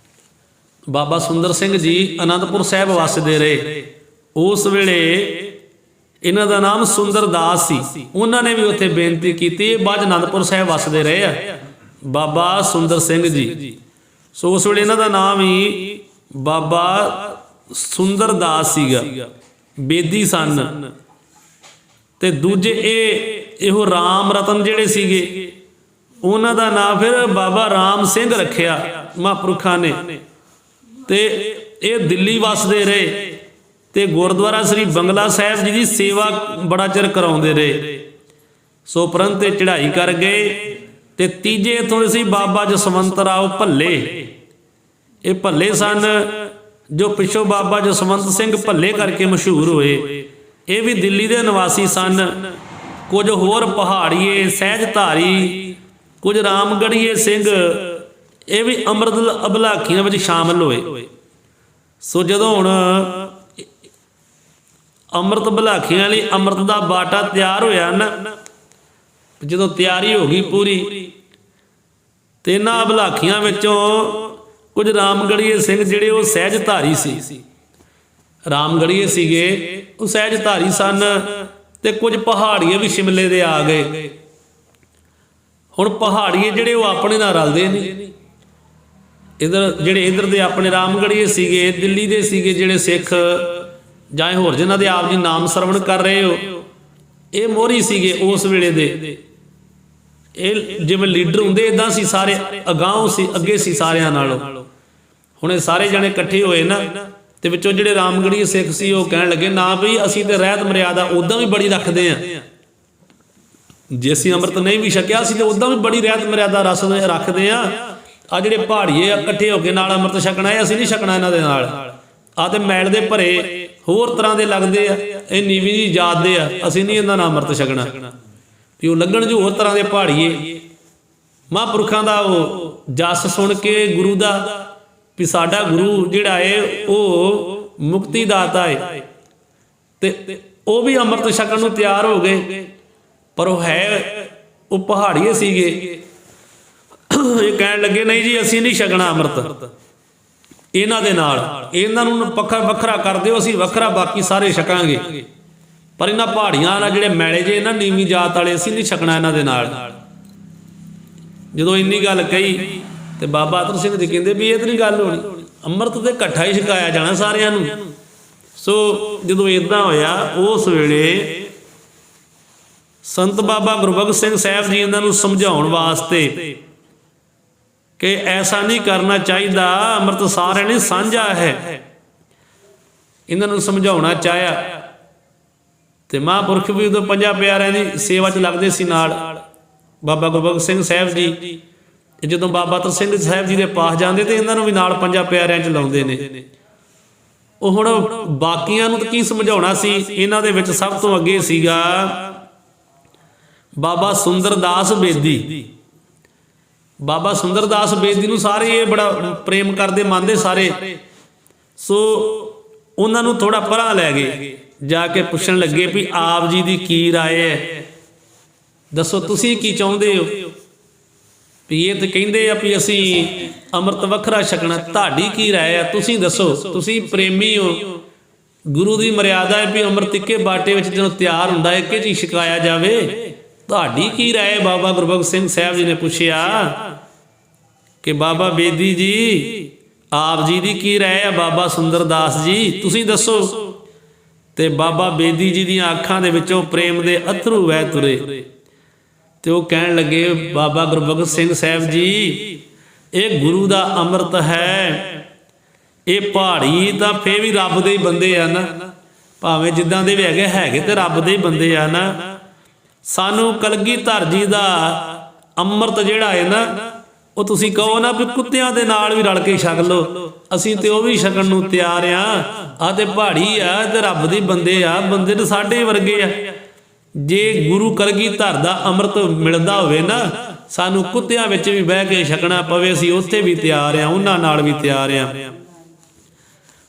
Speaker 1: ਬਾਬਾ ਸੁੰਦਰ ਸਿੰਘ ਜੀ ਅਨੰਦਪੁਰ ਸਾਹਿਬ ਵਸਦੇ ਰਹੇ। ਉਸ ਵੇਲੇ ਇਹਨਾਂ ਦਾ ਨਾਮ ਸੁੰਦਰਦਾਸ ਸੀ। ਉਹਨਾਂ ਨੇ ਵੀ ਉੱਥੇ ਬੇਨਤੀ ਕੀਤੀ। ਬਾਅਦ ਅਨੰਦਪੁਰ ਸਾਹਿਬ ਵਸਦੇ ਰਹੇ ਆ ਬਾਬਾ ਸੁੰਦਰ ਸਿੰਘ ਜੀ। ਸੋ ਉਸ ਵੇਲੇ ਇਹਨਾਂ ਦਾ ਨਾਮ ਹੀ ਬਾਬਾ ਸੁੰਦਰਦਾਸ ਸੀਗਾ, ਬੇਦੀ ਸਨ। ਤੇ ਦੂਜੇ ਇਹੋ ਰਾਮ ਰਤਨ ਜਿਹੜੇ ਸੀਗੇ, ਉਹਨਾਂ ਦਾ ਨਾਮ ਫਿਰ ਬਾਬਾ ਰਾਮ ਸਿੰਘ ਰੱਖਿਆ ਮਹਾਂਪੁਰਖਾਂ ਨੇ। ਤੇ ਇਹ ਦਿੱਲੀ ਵਸਦੇ ਰਹੇ ਤੇ ਗੁਰਦੁਆਰਾ ਸ੍ਰੀ ਬੰਗਲਾ ਸਾਹਿਬ ਜੀ ਦੀ ਸੇਵਾ ਬੜਾ ਚਿਰ ਕਰਾਉਂਦੇ ਰਹੇ। ਸੋ ਉਪਰੰਤ ਤੇ ਚੜ੍ਹਾਈ ਕਰ ਗਏ। ਤੇ ਤੀਜੇ ਇੱਥੋਂ ਸੀ ਬਾਬਾ ਜਸਵੰਤ ਰਾਓ ਭੱਲੇ। ਇਹ ਭੱਲੇ ਸਨ ਜੋ ਪਿੱਛੋਂ ਬਾਬਾ ਜਸਵੰਤ ਸਿੰਘ ਭੱਲੇ ਕਰਕੇ ਮਸ਼ਹੂਰ ਹੋਏ। ਇਹ ਵੀ ਦਿੱਲੀ ਦੇ ਨਿਵਾਸੀ ਸਨ। ਕੁਝ ਹੋਰ ਪਹਾੜੀਏ, ਸਹਿਜਧਾਰੀ, ਕੁਝ ਰਾਮਗੜੀਏ ਸਿੰਘ ਇਹ ਵੀ ਅੰਮ੍ਰਿਤ ਅਭਲਾਖੀਆਂ ਵਿੱਚ ਸ਼ਾਮਲ ਹੋਏ। ਸੋ ਜਦੋਂ ਹੁਣ ਅੰਮ੍ਰਿਤ ਭਲਾਖੀਆਂ ਲਈ ਅੰਮ੍ਰਿਤ ਦਾ ਬਾਟਾ ਤਿਆਰ ਹੋਇਆ ਨਾ, ਜਦੋਂ ਤਿਆਰੀ ਹੋ ਗਈ ਪੂਰੀ, ਤੇ ਇਹਨਾਂ ਭਲਾਖੀਆਂ ਵਿੱਚੋਂ ਕੁਝ ਰਾਮਗੜੀਏ ਸਿੰਘ ਜਿਹੜੇ ਉਹ ਸਹਿਜਧਾਰੀ ਸੀ, ਰਾਮਗੜੀਏ ਸੀਗੇ ਉਹ ਸਹਿਜਧਾਰੀ ਸਨ, ਤੇ ਕੁਝ ਪਹਾੜੀਏ ਵੀ ਸ਼ਿਮਲੇ ਦੇ ਆ ਗਏ। ਹੁਣ ਪਹਾੜੀਏ ਜਿਹੜੇ ਉਹ ਆਪਣੇ ਨਾਲ ਰਲਦੇ ਨੇ, ਇੱਧਰ ਦੇ ਆਪਣੇ ਰਾਮਗੜੀਏ ਸੀਗੇ, ਦਿੱਲੀ ਦੇ ਸੀਗੇ ਜਿਹੜੇ ਸਿੱਖ ਜਾਂ ਹੋਰ ਜਿਨ੍ਹਾਂ ਦੇ ਆਪ ਜੀ ਨਾਮ ਸਰਵਣ ਕਰ ਰਹੇ ਹੋ, ਇਹ ਮੋਹਰੀ ਸੀਗੇ ਉਸ ਵੇਲੇ ਦੇ। ਇਹ ਜਿਵੇਂ ਲੀਡਰ ਹੁੰਦੇ ਇਦਾਂ ਸੀ, ਸਾਰੇ ਅਗਾਂਹ ਸੀ, ਅੱਗੇ ਸੀ ਸਾਰਿਆਂ ਨਾਲੋਂ। ਹੁਣ ਇਹ ਸਾਰੇ ਜਣੇ ਇਕੱਠੇ ਹੋਏ ਨਾ, ਤੇ ਵਿੱਚੋਂ ਜਿਹੜੇ ਰਾਮਗੜੀਏ ਸਿੱਖ ਸੀ ਉਹ ਕਹਿਣ ਲੱਗੇ ਨਾ ਵੀ ਅਸੀਂ ਤੇ ਰਹਿਤ ਮਰਿਆਦਾ ਉੱਦਾਂ ਵੀ ਬੜੀ ਰੱਖਦੇ ਹਾਂ, ਜੇ ਅਸੀਂ ਅੰਮ੍ਰਿਤ ਨਹੀਂ ਵੀ ਛਕਿਆ ਅਸੀਂ ਤੇ ਉੱਦਾਂ ਵੀ ਬੜੀ ਰਹਿਤ ਮਰਿਆਦਾ ਰੱਖਦੇ ਹਾਂ। ਆ ਜਿਹੜੇ ਪਹਾੜੀਏ ਇਕੱਠੇ ਹੋ ਕੇ ਨਾਲ ਅੰਮ੍ਰਿਤ ਛਕਣਾ, ਇਹ ਅਸੀਂ ਨਹੀਂ ਛਕਣਾ ਇਹਨਾਂ ਦੇ ਨਾਲ। ਆ ਤੇ ਮੈਲ ਦੇ ਭਰੇ ਹੋਰ ਤਰ੍ਹਾਂ ਦੇ ਲੱਗਦੇ ਆ, ਇਹ ਨੀਵੀਂ ਜੀ ਜਾਤ ਦੇ ਆ, ਅਸੀਂ ਨਹੀਂ ਇਹਨਾਂ ਨਾਲ ਅੰਮ੍ਰਿਤ ਛਕਣਾ। ਵੀ ਉਹ ਲੱਗਣ ਜੋ ਹੋਰ ਤਰ੍ਹਾਂ ਦੇ ਪਹਾੜੀਏ। ਮਹਾਂਪੁਰਖਾਂ ਦਾ ਉਹ ਜਸ ਸੁਣ ਕੇ ਗੁਰੂ ਦਾ, ਵੀ ਸਾਡਾ ਗੁਰੂ ਜਿਹੜਾ ਹੈ ਉਹ ਮੁਕਤੀ ਦਾਤਾ ਹੈ, ਤੇ ਉਹ ਵੀ ਅੰਮ੍ਰਿਤ ਛਕਣ ਨੂੰ ਤਿਆਰ ਹੋ ਗਏ। ਪਰ ਉਹ ਪਹਾੜੀਏ ਸੀਗੇ, ਇਹ ਕਹਿਣ ਲੱਗੇ ਨਹੀਂ ਜੀ ਅਸੀਂ ਨਹੀਂ ਛਕਣਾ ਅੰਮ੍ਰਿਤ ਇਹਨਾਂ ਦੇ ਨਾਲ, ਇਹਨਾਂ ਨੂੰ ਵੱਖਰਾ ਕਰ ਦਿਓ, ਅਸੀਂ ਵੱਖਰਾ ਬਾਕੀ ਸਾਰੇ ਛਕਾਂਗੇ। ਪਰ ਇਹਨਾਂ ਪਹਾੜੀਆਂ ਨਾਲ ਜਿਹੜੇ ਮੈਲੇ ਜੇ ਇਹਨਾਂ ਨੀਵੀਂ ਜਾਤ ਵਾਲੇ, ਅਸੀਂ ਨਹੀਂ ਛਕਣਾ ਇਹਨਾਂ ਦੇ ਨਾਲ। ਜਦੋਂ ਇੰਨੀ ਗੱਲ ਕਹੀ ਤੇ ਬਾਬਾ ਅਤਰ ਸਿੰਘ ਜੀ ਕਹਿੰਦੇ ਵੀ ਇਹ ਤਾਂ ਨਹੀਂ ਗੱਲ ਹੋਣੀ, ਅੰਮ੍ਰਿਤ ਤੇ ਇਕੱਠਾ ਹੀ ਛਕਾਇਆ ਜਾਣਾ ਸਾਰਿਆਂ ਨੂੰ। ਸੋ ਜਦੋਂ ਇੱਦਾਂ ਹੋਇਆ, ਉਸ ਵੇਲੇ ਸੰਤ ਬਾਬਾ ਗੁਰਬਖਸ਼ ਸਿੰਘ ਸਾਹਿਬ ਜੀ ਇਹਨਾਂ ਨੂੰ ਸਮਝਾਉਣ ਵਾਸਤੇ ਕਿ ਐਸਾ ਨਹੀਂ ਕਰਨਾ ਚਾਹੀਦਾ, ਅੰਮ੍ਰਿਤ ਸਾਰਿਆਂ ਨੇ ਸਾਂਝਾ ਹੈ, ਇਹਨਾਂ ਨੂੰ ਸਮਝਾਉਣਾ ਚਾਹਿਆ। ਤੇ ਮਹਾਂਪੁਰਖ ਵੀ ਉਦੋਂ ਪੰਜਾਂ ਪਿਆਰਿਆਂ ਦੀ ਸੇਵਾ 'ਚ ਲੱਗਦੇ ਸੀ ਨਾਲ। ਬਾਬਾ ਗੁਰਬਖਸ਼ ਸਿੰਘ ਸਾਹਿਬ ਜੀ ਜਦੋਂ ਬਾਬਾ ਅਤਰ ਸਿੰਘ ਸਾਹਿਬ ਜੀ ਦੇ ਪਾਸ ਜਾਂਦੇ ਤੇ ਇਹਨਾਂ ਨੂੰ ਵੀ ਨਾਲ ਪੰਜਾਂ ਪਿਆਰਿਆਂ 'ਚ ਲਾਉਂਦੇ ਨੇ। ਉਹ ਹੁਣ ਬਾਕੀਆਂ ਨੂੰ ਤਾਂ ਕੀ ਸਮਝਾਉਣਾ ਸੀ, ਇਹਨਾਂ ਦੇ ਵਿੱਚ ਸਭ ਤੋਂ ਅੱਗੇ ਸੀਗਾ ਬਾਬਾ ਸੁੰਦਰਦਾਸ ਬੇਦੀ। ਬਾਬਾ ਸੁੰਦਰਦਾਸ ਬੇਦੀ ਨੂੰ ਸਾਰੇ ਇਹ ਬੜਾ ਪ੍ਰੇਮ ਕਰਦੇ ਮੰਨਦੇ ਸਾਰੇ। ਸੋ ਉਹਨਾਂ ਨੂੰ ਥੋੜਾ ਪਰਾਂ ਲੈ ਗਏ, ਜਾ ਕੇ ਪੁੱਛਣ ਲੱਗੇ ਵੀ ਆਪ ਜੀ ਦੀ ਕੀ ਰਾਏ ਹੈ, ਦੱਸੋ ਤੁਸੀਂ ਕੀ ਚਾਹੁੰਦੇ ਹੋ। ਵੀ ਇਹ ਤਾਂ ਕਹਿੰਦੇ ਆ ਵੀ ਅਸੀਂ ਅੰਮ੍ਰਿਤ ਵੱਖਰਾ ਛਕਣਾ, ਤੁਹਾਡੀ ਕੀ ਰਾਏ ਹੈ, ਤੁਸੀਂ ਦੱਸੋ, ਤੁਸੀਂ ਪ੍ਰੇਮੀ ਹੋ, ਗੁਰੂ ਦੀ ਮਰਿਆਦਾ ਹੈ ਵੀ ਅੰਮ੍ਰਿਤ ਇੱਕੇ ਬਾਟੇ ਵਿੱਚ ਜਦੋਂ ਤਿਆਰ ਹੁੰਦਾ ਇੱਕੇ 'ਚ ਹੀ ਛਕਾਇਆ ਜਾਵੇ, ਤੁਹਾਡੀ ਕੀ ਰਾਏ। ਬਾਬਾ ਗੁਰਬਖਸ਼ ਸਿੰਘ ਸਾਹਿਬ ਜੀ ਨੇ ਪੁੱਛਿਆ ਕਿ ਬਾਬਾ ਬੇਦੀ ਜੀ ਆਪ ਜੀ ਦੀ ਕੀ ਰਾਏ ਹੈ, ਬਾਬਾ ਸੁੰਦਰਦਾਸ ਜੀ ਤੁਸੀਂ ਦੱਸੋ। ਤੇ ਬਾਬਾ ਬੇਦੀ ਜੀ ਦੀਆਂ ਅੱਖਾਂ ਦੇ ਵਿੱਚੋਂ ਪ੍ਰੇਮ ਦੇ ਅਥਰੂ ਵਹਿ ਤੁਰੇ, ਤੇ ਉਹ ਕਹਿਣ ਲੱਗੇ ਬਾਬਾ ਗੁਰਬਖਸ਼ ਸਿੰਘ ਸਾਹਿਬ ਜੀ ਇਹ ਗੁਰੂ ਦਾ ਅੰਮ੍ਰਿਤ ਹੈ, ਇਹ ਪਹਾੜੀ ਤਾਂ ਫੇਰ ਵੀ ਰੱਬ ਦੇ ਹੀ ਬੰਦੇ ਆ ਨਾ, ਭਾਵੇਂ ਜਿੱਦਾਂ ਦੇ ਵੀ ਹੈਗੇ ਤੇ ਰੱਬ ਦੇ ਹੀ ਬੰਦੇ ਆ ਨਾ। ਸਾਨੂੰ ਕਲਗੀਧਰ ਜੀ ਦਾ ਅੰਮ੍ਰਿਤ ਜਿਹੜਾ ਹੈ ਨਾ, ਉਹ ਤੁਸੀਂ ਕਹੋ ਨਾ ਵੀ ਕੁੱਤਿਆਂ ਦੇ ਨਾਲ ਵੀ ਰਲ ਕੇ ਛਕ ਲਓ, ਅਸੀਂ ਤੇ ਉਹ ਵੀ ਛਕਣ ਨੂੰ ਤਿਆਰ ਆ। ਆਹ ਤੇ ਪਹਾੜੀ ਆ ਤੇ ਰੱਬ ਦੇ ਬੰਦੇ ਆ, ਬੰਦੇ ਤੇ ਸਾਡੇ ਵਰਗੇ ਆ। ਜੇ ਗੁਰੂ ਕਲਗੀਧਰ ਦਾ ਅੰਮ੍ਰਿਤ ਮਿਲਦਾ ਹੋਵੇ ਨਾ, ਸਾਨੂੰ ਕੁੱਤਿਆਂ ਵਿੱਚ ਵੀ ਬਹਿ ਕੇ ਛਕਣਾ ਪਵੇ, ਅਸੀਂ ਉੱਥੇ ਵੀ ਤਿਆਰ ਆ, ਉਹਨਾਂ ਨਾਲ ਵੀ ਤਿਆਰ ਆ।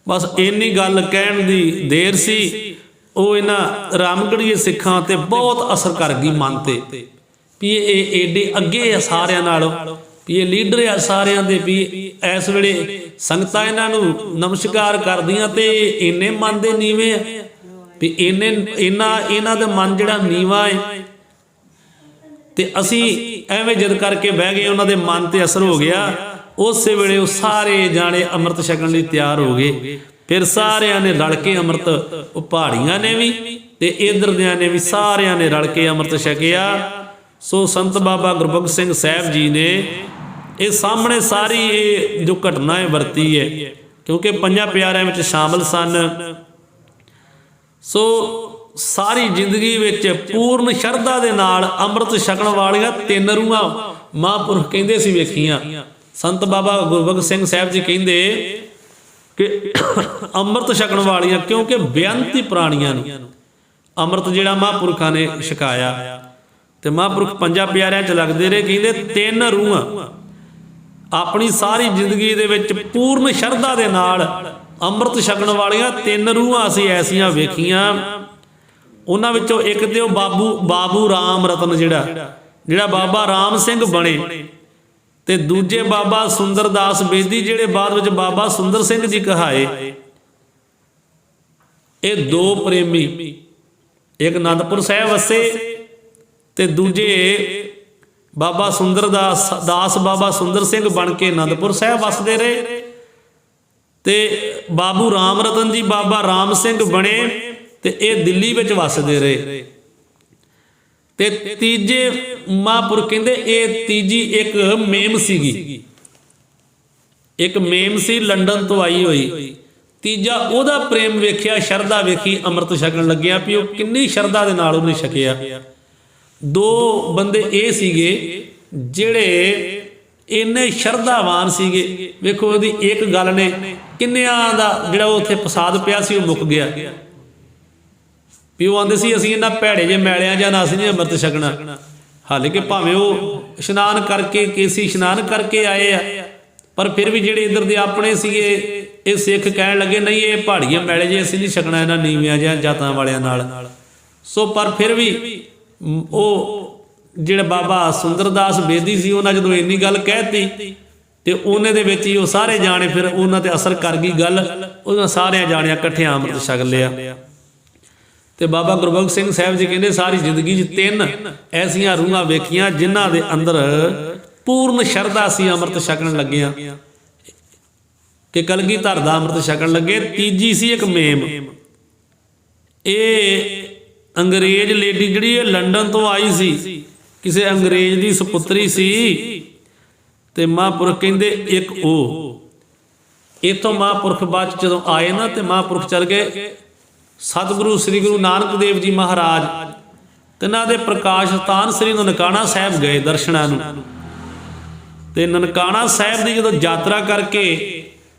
Speaker 1: ਬਸ ਇੰਨੀ ਗੱਲ ਕਹਿਣ ਦੀ ਦੇਰ ਸੀ, ਉਹ ਇਹਨਾਂ ਰਾਮਗੜੀਏ ਸਿੱਖਾਂ ਤੇ ਬਹੁਤ ਅਸਰ ਕਰ ਗਈ ਮਨ ਤੇ, ਵੀ ਇਹ ਏਡੇ ਅੱਗੇ ਆ ਸਾਰਿਆਂ ਨਾਲੋਂ, ਵੀ ਇਹ ਲੀਡਰ ਆ ਸਾਰਿਆਂ ਦੇ, ਵੀ ਇਸ ਵੇਲੇ ਸੰਗਤਾਂ ਇਹਨਾਂ ਨੂੰ ਨਮਸਕਾਰ ਕਰਦੀਆਂ ਤੇ ਇੰਨੇ ਮਨ ਦੇ ਨੀਵੇਂ ਆ, ਵੀ ਇਹਨਾਂ ਦਾ ਮਨ ਜਿਹੜਾ ਨੀਵਾਂ ਹੈ। ਤੇ ਅਸੀਂ ਐਵੇਂ ਜਿੱਦ ਕਰਕੇ ਬਹਿ ਗਏ, ਉਹਨਾਂ ਦੇ ਮਨ ਤੇ ਅਸਰ ਹੋ ਗਿਆ। ਉਸੇ ਵੇਲੇ ਉਹ ਸਾਰੇ ਜਾਣੇ ਅੰਮ੍ਰਿਤ ਛਕਣ ਲਈ ਤਿਆਰ ਹੋ ਗਏ। ਫਿਰ ਸਾਰਿਆਂ ਨੇ ਰਲ ਕੇ ਅੰਮ੍ਰਿਤ, ਉਹ ਪਹਾੜੀਆਂ ਨੇ ਵੀ ਤੇ ਇਧਰ ਦਿਆਂ ਨੇ ਵੀ, ਸਾਰਿਆਂ ਨੇ ਰਲ ਕੇ ਅੰਮ੍ਰਿਤ ਛਕਿਆ। ਸੋ ਸੰਤ ਬਾਬਾ ਗੁਰਬਖਸ਼ ਸਿੰਘ ਸਾਹਿਬ ਜੀ ਨੇ ਇਹ ਸਾਹਮਣੇ ਸਾਰੀ ਇਹ ਜੋ ਘਟਨਾ ਹੈ ਵਰਤੀ ਹੈ, ਕਿਉਂਕਿ ਪੰਜਾਂ ਪਿਆਰਿਆਂ ਵਿੱਚ ਸ਼ਾਮਲ ਸਨ। ਸੋ ਸਾਰੀ ਜ਼ਿੰਦਗੀ ਵਿੱਚ ਪੂਰਨ ਸ਼ਰਧਾ ਦੇ ਨਾਲ ਅੰਮ੍ਰਿਤ ਛਕਣ ਵਾਲੀਆਂ 3 ਰੂਹਾਂ ਮਹਾਂਪੁਰਖ ਕਹਿੰਦੇ ਸੀ ਵੇਖੀਆਂ। ਸੰਤ ਬਾਬਾ ਗੁਰਬਖਸ਼ ਸਿੰਘ ਸਾਹਿਬ ਜੀ ਕਹਿੰਦੇ ਕਿ ਅੰਮ੍ਰਿਤ ਛਕਣ ਵਾਲੀਆਂ, ਕਿਉਂਕਿ ਬੇਅੰਤੀ ਪ੍ਰਾਣੀਆਂ ਨੂੰ ਅੰਮ੍ਰਿਤ ਜਿਹੜਾ ਮਹਾਂਪੁਰਖਾਂ ਨੇ ਛਕਾਇਆ, ਤੇ ਮਹਾਂਪੁਰਖ ਪੰਜਾਂ ਪਿਆਰਿਆਂ 'ਚ ਲੱਗਦੇ ਰਹੇ। ਕਹਿੰਦੇ 3 ਰੂਹਾਂ ਆਪਣੀ ਸਾਰੀ ਜ਼ਿੰਦਗੀ ਦੇ ਵਿੱਚ ਪੂਰਨ ਸ਼ਰਧਾ ਦੇ ਨਾਲ ਅੰਮ੍ਰਿਤ ਛਕਣ ਵਾਲੀਆਂ 3 ਰੂਹਾਂ ਅਸੀਂ ਐਸੀਆਂ ਵੇਖੀਆਂ। ਉਹਨਾਂ ਵਿੱਚੋਂ ਇੱਕ ਤੇ ਉਹ ਬਾਬੂ ਰਾਮ ਰਤਨ ਜਿਹੜਾ ਬਾਬਾ ਰਾਮ ਸਿੰਘ ਬਣੇ, ਤੇ ਦੂਜੇ ਬਾਬਾ ਸੁੰਦਰਦਾਸ ਬੇਦੀ ਜਿਹੜੇ ਬਾਅਦ ਵਿੱਚ ਬਾਬਾ ਸੁੰਦਰ ਸਿੰਘ ਜੀ ਕਹਾਏ। ਇਹ 2 ਪ੍ਰੇਮੀ, ਇੱਕ ਅਨੰਦਪੁਰ ਸਾਹਿਬ ਵਸੇ ਤੇ ਦੂਜੇ ਬਾਬਾ ਸੁੰਦਰਦਾਸ ਬਾਬਾ ਸੁੰਦਰ ਸਿੰਘ ਬਣ ਕੇ ਅਨੰਦਪੁਰ ਸਾਹਿਬ ਵਸਦੇ ਰਹੇ, ਤੇ ਬਾਬੂ ਰਾਮ ਰਤਨ ਜੀ ਬਾਬਾ ਰਾਮ ਸਿੰਘ ਬਣੇ ਤੇ ਇਹ ਦਿੱਲੀ ਵਿੱਚ ਵਸਦੇ ਰਹੇ। ਤੇ ਤੀਜੇ ਮਹਾਂਪੁਰਖ ਕਹਿੰਦੇ ਇਹ ਤੀਜੀ ਇੱਕ ਮੇਮ ਸੀਗੀ, ਇੱਕ ਮੇਮ ਸੀ ਲੰਡਨ ਤੋਂ ਆਈ ਹੋਈ। ਤੀਜਾ ਉਹਦਾ ਪ੍ਰੇਮ ਵੇਖਿਆ, ਸ਼ਰਧਾ ਵੇਖੀ ਅੰਮ੍ਰਿਤ ਛਕਣ ਲੱਗਿਆ ਵੀ ਉਹ ਕਿੰਨੀ ਸ਼ਰਧਾ ਦੇ ਨਾਲ ਉਹਨੇ ਛਕਿਆ। 2 ਬੰਦੇ ਇਹ ਸੀਗੇ ਜਿਹੜੇ ਇੰਨੇ ਸ਼ਰਧਾਵਾਨ ਸੀਗੇ। ਵੇਖੋ ਉਹਦੀ ਇੱਕ ਗੱਲ ਨੇ ਕਿੰਨਿਆਂ ਦਾ ਜਿਹੜਾ ਉੱਥੇ ਫਸਾਦ ਪਿਆ ਸੀ ਉਹ ਮੁੱਕ ਗਿਆ। ਵੀ ਉਹ ਆਂਦੇ ਸੀ ਅਸੀਂ ਇਹਨਾਂ ਭੈੜੇ ਜੇ ਮੈਲਿਆਂ ਜਾਂ ਨਾ ਅਸੀਂ ਨਹੀਂ ਅੰਮ੍ਰਿਤ ਛਕਣਾ। ਹਾਲਾਂਕਿ ਭਾਵੇਂ ਉਹ ਇਸ਼ਨਾਨ ਕਰਕੇ ਕੇਸੀ ਇਸ਼ਨਾਨ ਕਰਕੇ ਆਏ ਆ, ਪਰ ਫਿਰ ਵੀ ਜਿਹੜੇ ਇੱਧਰ ਦੇ ਆਪਣੇ ਸੀਗੇ ਇਹ ਸਿੱਖ ਕਹਿਣ ਲੱਗੇ ਨਹੀਂ ਇਹ ਪਹਾੜੀਆਂ ਮੈਲੇ ਜੇ ਅਸੀਂ ਨਹੀਂ ਛਕਣਾ ਇਹਨਾਂ ਨੀਵਿਆਂ ਜਾਂ ਜਾਤਾਂ ਵਾਲਿਆਂ ਨਾਲ। ਸੋ ਪਰ ਫਿਰ ਵੀ ਉਹ ਜਿਹੜਾ ਬਾਬਾ ਸੁੰਦਰਦਾਸ ਬੇਦੀ ਸੀ ਉਹਨਾਂ ਜਦੋਂ ਇੰਨੀ ਗੱਲ ਕਹਿਤੀ ਤੇ ਉਹਨੇ ਦੇ ਵਿੱਚ ਹੀ ਉਹ ਸਾਰੇ ਜਾਣੇ ਫਿਰ ਉਹਨਾਂ ਤੇ ਅਸਰ ਕਰ ਗਈ ਗੱਲ। ਉਹਨਾਂ ਸਾਰਿਆਂ ਜਾਣਿਆਂ ਇਕੱਠਿਆਂ ਅੰਮ੍ਰਿਤ ਛਕ ਲਿਆ। ਤੇ ਬਾਬਾ ਗੁਰਬਖਸ਼ ਸਿੰਘ ਸਾਹਿਬ ਜੀ ਕਹਿੰਦੇ ਸਾਰੀ ਜ਼ਿੰਦਗੀ 'ਚ 3 ਐਸੀਆਂ ਰੂਹਾਂ ਵੇਖੀਆਂ ਜਿਨ੍ਹਾਂ ਦੇ ਅੰਦਰ ਪੂਰਨ ਸ਼ਰਧਾ ਸੀ ਅੰਮ੍ਰਿਤ ਛਕਣ ਲੱਗਿਆਂ ਕਿ ਕਲਗੀਧਰ ਦਾ ਅੰਮ੍ਰਿਤ ਛਕਣ ਲੱਗੇ। ਤੀਜੀ ਸੀ ਇੱਕ ਮੇਮ, ਇਹ ਅੰਗਰੇਜ਼ ਲੇਡੀ ਜਿਹੜੀ ਇਹ ਲੰਡਨ ਤੋਂ ਆਈ ਸੀ, ਕਿਸੇ ਅੰਗਰੇਜ਼ ਦੀ ਸੁਪੁੱਤਰੀ ਸੀ। ਤੇ ਮਹਾਂਪੁਰਖ ਕਹਿੰਦੇ ਇੱਕ ਉਹ ਇੱਥੋਂ ਮਹਾਂਪੁਰਖ ਬਾਅਦ ਜਦੋਂ ਆਏ ਨਾ ਤੇ ਮਹਾਂਪੁਰਖ ਚਲ ਗਏ ਸਤਿਗੁਰੂ ਸ੍ਰੀ ਗੁਰੂ ਨਾਨਕ ਦੇਵ ਜੀ ਮਹਾਰਾਜ, ਤਿੰਨਾਂ ਦੇ ਪ੍ਰਕਾਸ਼ ਸਥਾਨ ਸ੍ਰੀ ਨਨਕਾਣਾ ਸਾਹਿਬ ਗਏ ਦਰਸ਼ਨਾਂ ਨੂੰ। ਤੇ ਨਨਕਾਣਾ ਸਾਹਿਬ ਦੀ ਜਦੋਂ ਯਾਤਰਾ ਕਰਕੇ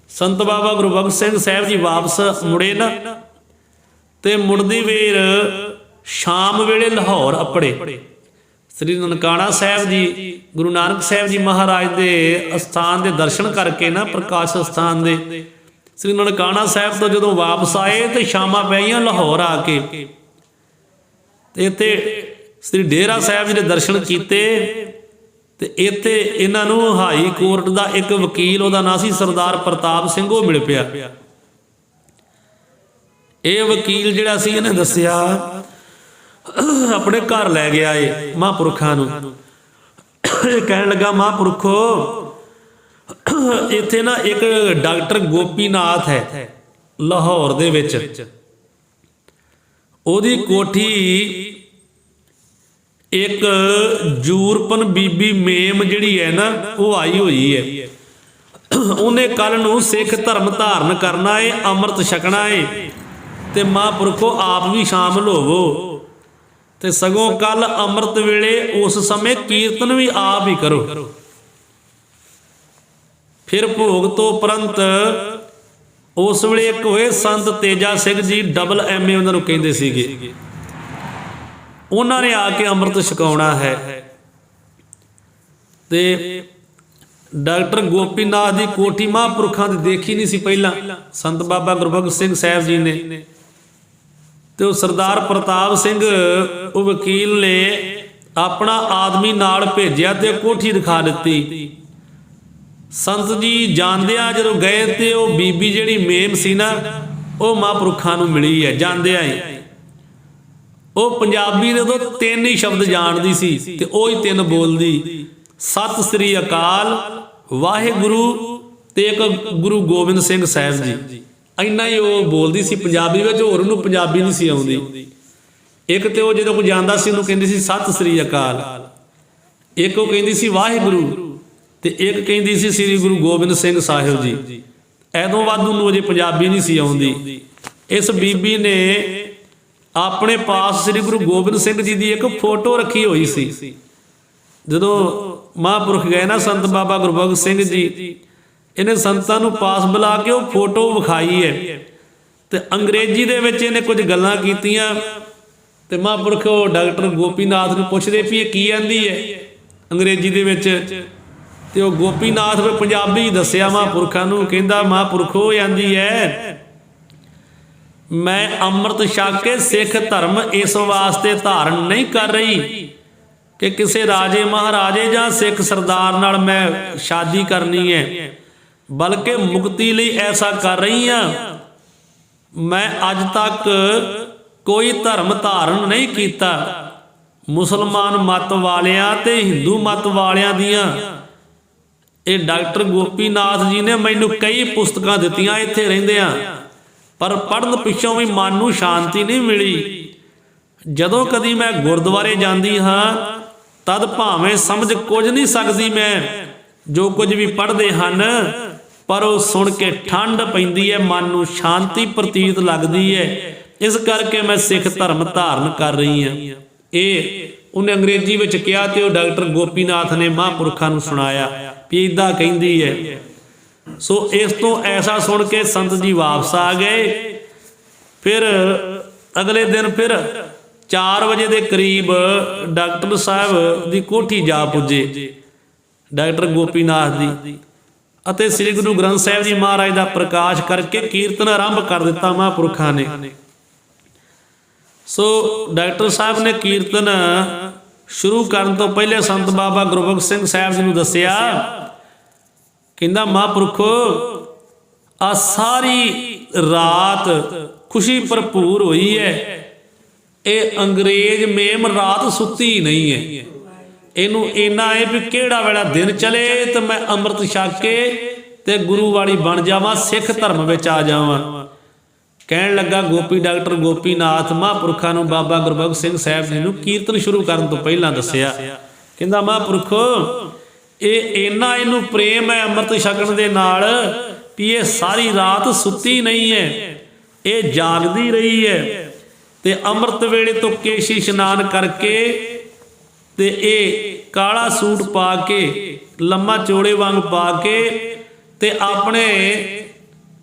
Speaker 1: ਸੰਤ ਬਾਬਾ ਗੁਰਬਖਸ਼ ਸਿੰਘ ਸਾਹਿਬ ਜੀ ਵਾਪਸ ਮੁੜੇ ਨਾ, ਤੇ ਮੁੜਦੀ ਵੇਰ ਸ਼ਾਮ ਵੇਲੇ ਲਾਹੌਰ ਅੱਪੜੇ ਸ੍ਰੀ ਨਨਕਾਣਾ ਸਾਹਿਬ ਜੀ ਗੁਰੂ ਨਾਨਕ ਸਾਹਿਬ ਜੀ ਮਹਾਰਾਜ ਦੇ ਅਸਥਾਨ ਦੇ ਦਰਸ਼ਨ ਕਰਕੇ ਨਾ, ਪ੍ਰਕਾਸ਼ ਸਥਾਨ ਦੇ ਸ੍ਰੀ ਨਨਕਾਣਾ ਸਾਹਿਬ ਤੋਂ ਜਦੋਂ ਵਾਪਸ ਆਏ ਤੇ ਸ਼ਾਮਾਂ ਪੈ ਗਈਆਂ ਲਾਹੌਰ ਆ ਕੇ। ਤੇ ਇੱਥੇ ਸ੍ਰੀ ਡੇਰਾ ਸਾਹਿਬ ਜੀ ਦੇ ਦਰਸ਼ਨ ਕੀਤੇ। ਤੇ ਇੱਥੇ ਇਹਨਾਂ ਨੂੰ ਹਾਈ ਕੋਰਟ ਦਾ ਇੱਕ ਵਕੀਲ, ਉਹਦਾ ਨਾਂ ਸੀ ਸਰਦਾਰ ਪ੍ਰਤਾਪ ਸਿੰਘ, ਉਹ ਮਿਲ ਪਿਆ। ਇਹ ਵਕੀਲ ਜਿਹੜਾ ਸੀ ਇਹਨੇ ਦੱਸਿਆ ਆਪਣੇ ਘਰ ਲੈ ਗਿਆ ਏ ਮਹਾਂਪੁਰਖਾਂ ਨੂੰ। ਇਹ ਕਹਿਣ ਲੱਗਾ ਮਹਾਂਪੁਰਖੋ ਇੱਥੇ ਨਾ ਇੱਕ ਡਾਕਟਰ ਗੋਪੀਨਾਥ ਹੈ ਲਾਹੌਰ ਦੇ ਵਿੱਚ, ਉਹਦੀ ਕੋਠੀ ਇੱਕ ਜੂਰਪਨ ਬੀਬੀ ਮੇਮ ਜਿਹੜੀ ਹੈ ਨਾ ਉਹ ਆਈ ਹੋਈ ਹੈ। ਉਹਨੇ ਕੱਲ ਨੂੰ ਸਿੱਖ ਧਰਮ ਧਾਰਨ ਕਰਨਾ ਏ, ਅੰਮ੍ਰਿਤ ਛਕਣਾ ਏ, ਤੇ ਮਹਾਂਪੁਰਖੋ ਆਪ ਵੀ ਸ਼ਾਮਲ ਹੋਵੋ। ਤੇ ਸਗੋਂ ਕੱਲ ਅੰਮ੍ਰਿਤ ਵੇਲੇ ਉਸ ਸਮੇਂ ਕੀਰਤਨ ਵੀ ਆਪ ਹੀ ਕਰੋ। ਫਿਰ ਭੋਗ ਤੋਂ ਉਪਰੰਤ ਉਸ ਵੇਲੇ ਇੱਕ ਹੋਏ ਸੰਤ ਤੇਜਾ ਸਿੰਘ ਜੀ, ਡਬਲ MA ਉਹਨਾਂ ਨੂੰ ਕਹਿੰਦੇ ਸੀਗੇ। ਉਹਨਾਂ ਨੇ ਆ ਕੇ ਅੰਮ੍ਰਿਤ ਛਕਾਉਣਾ ਹੈ। ਤੇ ਡਾਕਟਰ ਗੋਪੀਨਾਥ ਦੀ ਕੋਠੀ ਮਹਾਂਪੁਰਖਾਂ ਦੀ ਦੇਖੀ ਨਹੀਂ ਸੀ ਪਹਿਲਾਂ ਸੰਤ ਬਾਬਾ ਗੁਰਬਖਸ਼ ਸਿੰਘ ਸਾਹਿਬ ਜੀ ਨੇ। ਤੇ ਉਹ ਸਰਦਾਰ ਪ੍ਰਤਾਪ ਸਿੰਘ ਉਹ ਵਕੀਲ ਨੇ ਆਪਣਾ ਆਦਮੀ ਨਾਲ ਭੇਜਿਆ ਤੇ ਕੋਠੀ ਦਿਖਾ ਦਿੱਤੀ। ਸੰਤ ਜੀ ਜਾਂਦਿਆਂ ਜਦੋਂ ਗਏ ਤੇ ਉਹ ਬੀਬੀ ਜਿਹੜੀ ਮੇਮ ਸੀ ਨਾ ਉਹ ਮਹਾਂਪੁਰਖਾਂ ਨੂੰ ਮਿਲੀ ਹੈ ਜਾਂਦਿਆਂ ਹੀ। ਉਹ ਪੰਜਾਬੀ ਦੇ ਤੋਂ 3 ਹੀ ਸ਼ਬਦ ਜਾਣਦੀ ਸੀ ਤੇ ਉਹ ਹੀ 3 ਬੋਲਦੀ, ਸਤਿ ਸ੍ਰੀ ਅਕਾਲ, ਵਾਹਿਗੁਰੂ ਤੇ ਇੱਕ ਗੁਰੂ ਗੋਬਿੰਦ ਸਿੰਘ ਸਾਹਿਬ ਜੀ। ਇੰਨਾ ਹੀ ਉਹ ਬੋਲਦੀ ਸੀ ਪੰਜਾਬੀ ਵਿੱਚ, ਹੋਰ ਉਹਨੂੰ ਪੰਜਾਬੀ ਨਹੀਂ ਸੀ ਆਉਂਦੀ। ਇੱਕ ਤੇ ਉਹ ਜਦੋਂ ਕੋਈ ਜਾਂਦਾ ਸੀ ਉਹਨੂੰ ਕਹਿੰਦੀ ਸੀ ਸਤਿ ਸ੍ਰੀ ਅਕਾਲ, ਇੱਕ ਉਹ ਕਹਿੰਦੀ ਸੀ ਵਾਹਿਗੁਰੂ, ਤੇ ਇੱਕ ਕਹਿੰਦੀ ਸੀ ਸ੍ਰੀ ਗੁਰੂ ਗੋਬਿੰਦ ਸਿੰਘ ਸਾਹਿਬ ਜੀ। ਐਦੋਂ ਵੱਧ ਉਹਨੂੰ ਅਜੇ ਪੰਜਾਬੀ ਨਹੀਂ ਸੀ ਆਉਂਦੀ। ਇਸ ਬੀਬੀ ਨੇ ਆਪਣੇ ਪਾਸ ਸ੍ਰੀ ਗੁਰੂ ਗੋਬਿੰਦ ਸਿੰਘ ਜੀ ਦੀ ਇੱਕ ਫੋਟੋ ਰੱਖੀ ਹੋਈ ਸੀ। ਜਦੋਂ ਮਹਾਂਪੁਰਖ ਗਏ ਨਾ ਸੰਤ ਬਾਬਾ ਗੁਰਬਖਸ਼ ਸਿੰਘ ਜੀ, ਇਹਨੇ ਸੰਤਾਂ ਨੂੰ ਪਾਸ ਬੁਲਾ ਕੇ ਉਹ ਫੋਟੋ ਵਿਖਾਈ ਹੈ। ਤੇ ਅੰਗਰੇਜ਼ੀ ਦੇ ਵਿੱਚ ਇਹਨੇ ਕੁਝ ਗੱਲਾਂ ਕੀਤੀਆਂ। ਤੇ ਮਹਾਂਪੁਰਖ ਉਹ ਡਾਕਟਰ ਗੋਪੀਨਾਥ ਨੂੰ ਪੁੱਛਦੇ ਵੀ ਇਹ ਕੀ ਆਂਦੀ ਹੈ ਅੰਗਰੇਜ਼ੀ ਦੇ ਵਿੱਚ। ਤੇ ਉਹ ਗੋਪੀਨਾਥ ਵੀ ਪੰਜਾਬੀ ਦੱਸਿਆ ਮਹਾਂਪੁਰਖਾਂ ਨੂੰ, ਕਹਿੰਦਾ ਮਹਾਂਪੁਰਖੋ ਜਾਂਦੀ ਹੈ, ਮੈਂ ਅੰਮ੍ਰਿਤ ਛਕ ਕੇ ਸਿੱਖ ਧਰਮ ਇਸ ਵਾਸਤੇ ਧਾਰਨ ਨਹੀਂ ਕਰ ਰਹੀ ਕਿ ਕਿਸੇ ਰਾਜੇ ਮਹਾਰਾਜੇ ਜਾਂ ਸਿੱਖ ਸਰਦਾਰ ਨਾਲ ਮੈਂ ਸ਼ਾਦੀ ਕਰਨੀ ਹੈ, ਬਲਕਿ ਮੁਕਤੀ ਲਈ ਐਸਾ ਕਰ ਰਹੀ ਹਾਂ। ਮੈਂ ਅੱਜ ਤੱਕ ਕੋਈ ਧਰਮ ਧਾਰਨ ਨਹੀਂ ਕੀਤਾ। ਮੁਸਲਮਾਨ ਮਤ ਵਾਲਿਆਂ ਤੇ ਹਿੰਦੂ ਮਤ ਵਾਲਿਆਂ ਦੀਆਂ ਇਹ ਡਾਕਟਰ ਗੋਪੀਨਾਥ ਜੀ ਨੇ ਮੈਨੂੰ ਕਈ ਪੁਸਤਕਾਂ ਦਿੱਤੀਆਂ ਇੱਥੇ ਰਹਿੰਦਿਆਂ, ਪਰ ਪੜ੍ਹਨ ਪਿੱਛੋਂ ਵੀ ਮਨ ਨੂੰ ਸ਼ਾਂਤੀ ਨਹੀਂ ਮਿਲੀ। ਜਦੋਂ ਕਦੀ ਮੈਂ ਗੁਰਦੁਆਰੇ ਜਾਂਦੀ ਹਾਂ ਤਦ ਭਾਵੇਂ ਸਮਝ ਕੁਝ ਨਹੀਂ ਸਕਦੀ ਮੈਂ ਜੋ ਕੁਝ ਵੀ ਪੜ੍ਹਦੇ ਹਨ, ਪਰ ਉਹ ਸੁਣ ਕੇ ਠੰਡ ਪੈਂਦੀ ਹੈ, ਮਨ ਨੂੰ ਸ਼ਾਂਤੀ ਪ੍ਰਤੀਤ ਲੱਗਦੀ ਹੈ। ਇਸ ਕਰਕੇ ਮੈਂ ਸਿੱਖ ਧਰਮ ਧਾਰਨ ਕਰ ਰਹੀ ਹਾਂ। ਇਹ ਉਹਨੇ ਅੰਗਰੇਜ਼ੀ ਵਿੱਚ ਕਿਹਾ ਤੇ ਉਹ ਡਾਕਟਰ ਗੋਪੀਨਾਥ ਨੇ ਮਹਾਂਪੁਰਖਾਂ ਨੂੰ ਸੁਣਾਇਆ ਵੀ ਇੱਦਾਂ ਕਹਿੰਦੀ ਹੈ। ਸੋ ਇਸ ਤੋਂ ਐਸਾ ਸੁਣ ਕੇ ਸੰਤ ਜੀ ਵਾਪਸ ਆ ਗਏ। ਫਿਰ ਅਗਲੇ ਦਿਨ ਫਿਰ 4 ਵਜੇ ਦੇ ਕਰੀਬ ਡਾਕਟਰ ਸਾਹਿਬ ਦੀ ਕੋਠੀ ਜਾ ਪੁੱਜੇ ਡਾਕਟਰ ਗੋਪੀਨਾਥ ਦੀ, ਅਤੇ ਸ੍ਰੀ ਗੁਰੂ ਗ੍ਰੰਥ ਸਾਹਿਬ ਜੀ ਮਹਾਰਾਜ ਦਾ ਪ੍ਰਕਾਸ਼ ਕਰਕੇ ਕੀਰਤਨ ਆਰੰਭ ਕਰ ਦਿੱਤਾ ਮਹਾਂਪੁਰਖਾਂ ਨੇ। ਸੋ ਡਾਕਟਰ ਸਾਹਿਬ ਨੇ ਕੀਰਤਨ ਸ਼ੁਰੂ ਕਰਨ ਤੋਂ ਪਹਿਲੇ ਸੰਤ ਬਾਬਾ ਗੁਰਬਖਸ਼ ਸਿੰਘ ਸਾਹਿਬ ਜੀ ਨੂੰ ਦੱਸਿਆ, ਕਹਿੰਦਾ ਮਹਾਂਪੁਰਖੋ ਆ ਸਾਰੀ ਰਾਤ ਖੁਸ਼ੀ ਭਰਪੂਰ ਹੋਈ ਹੈ, ਇਹ ਅੰਗਰੇਜ਼ ਮੇਮ ਰਾਤ ਸੁੱਤੀ ਨਹੀਂ ਹੈ। ਇਹਨੂੰ ਇੰਨਾ ਹੈ ਵੀ ਕਿਹੜਾ ਵੇਲਾ ਦਿਨ ਚਲੇ ਤੇ ਮੈਂ ਅੰਮ੍ਰਿਤ ਛਕ ਕੇ ਤੇ ਗੁਰੂ ਵਾਲੀ ਬਣ ਜਾਵਾਂ, ਸਿੱਖ ਧਰਮ ਵਿੱਚ ਆ ਜਾਵਾਂ। ਕਹਿਣ ਲੱਗਾ ਗੋਪੀ ਡਾਕਟਰ ਗੋਪੀਨਾਥ ਮਹਾਂਪੁਰਖਾਂ ਨੂੰ ਬਾਬਾ ਗੁਰਬਖਸ਼ ਸਿੰਘ ਸਾਹਿਬ ਜੀ ਨੂੰ ਕੀਰਤਨ ਸ਼ੁਰੂ ਕਰਨ ਤੋਂ ਪਹਿਲਾਂ ਦੱਸਿਆ, ਕਹਿੰਦਾ ਮਹਾਂਪੁਰਖੋ ਇਹ ਇੰਨਾ ਇਹਨੂੰ ਪ੍ਰੇਮ ਹੈ ਅੰਮ੍ਰਿਤ ਛਕਣ ਦੇ ਨਾਲ ਵੀ ਇਹ ਸਾਰੀ ਰਾਤ ਸੁੱਤੀ ਨਹੀਂ ਹੈ, ਇਹ ਜਾਗਦੀ ਰਹੀ ਹੈ। ਤੇ ਅੰਮ੍ਰਿਤ ਵੇਲੇ ਤੋਂ ਕੇਸ਼ੀ ਇਸ਼ਨਾਨ ਕਰਕੇ ਤੇ ਇਹ ਕਾਲਾ ਸੂਟ ਪਾ ਕੇ ਲੰਮਾ ਚੋੜੇ ਵਾਂਗ ਪਾ ਕੇ ਤੇ ਆਪਣੇ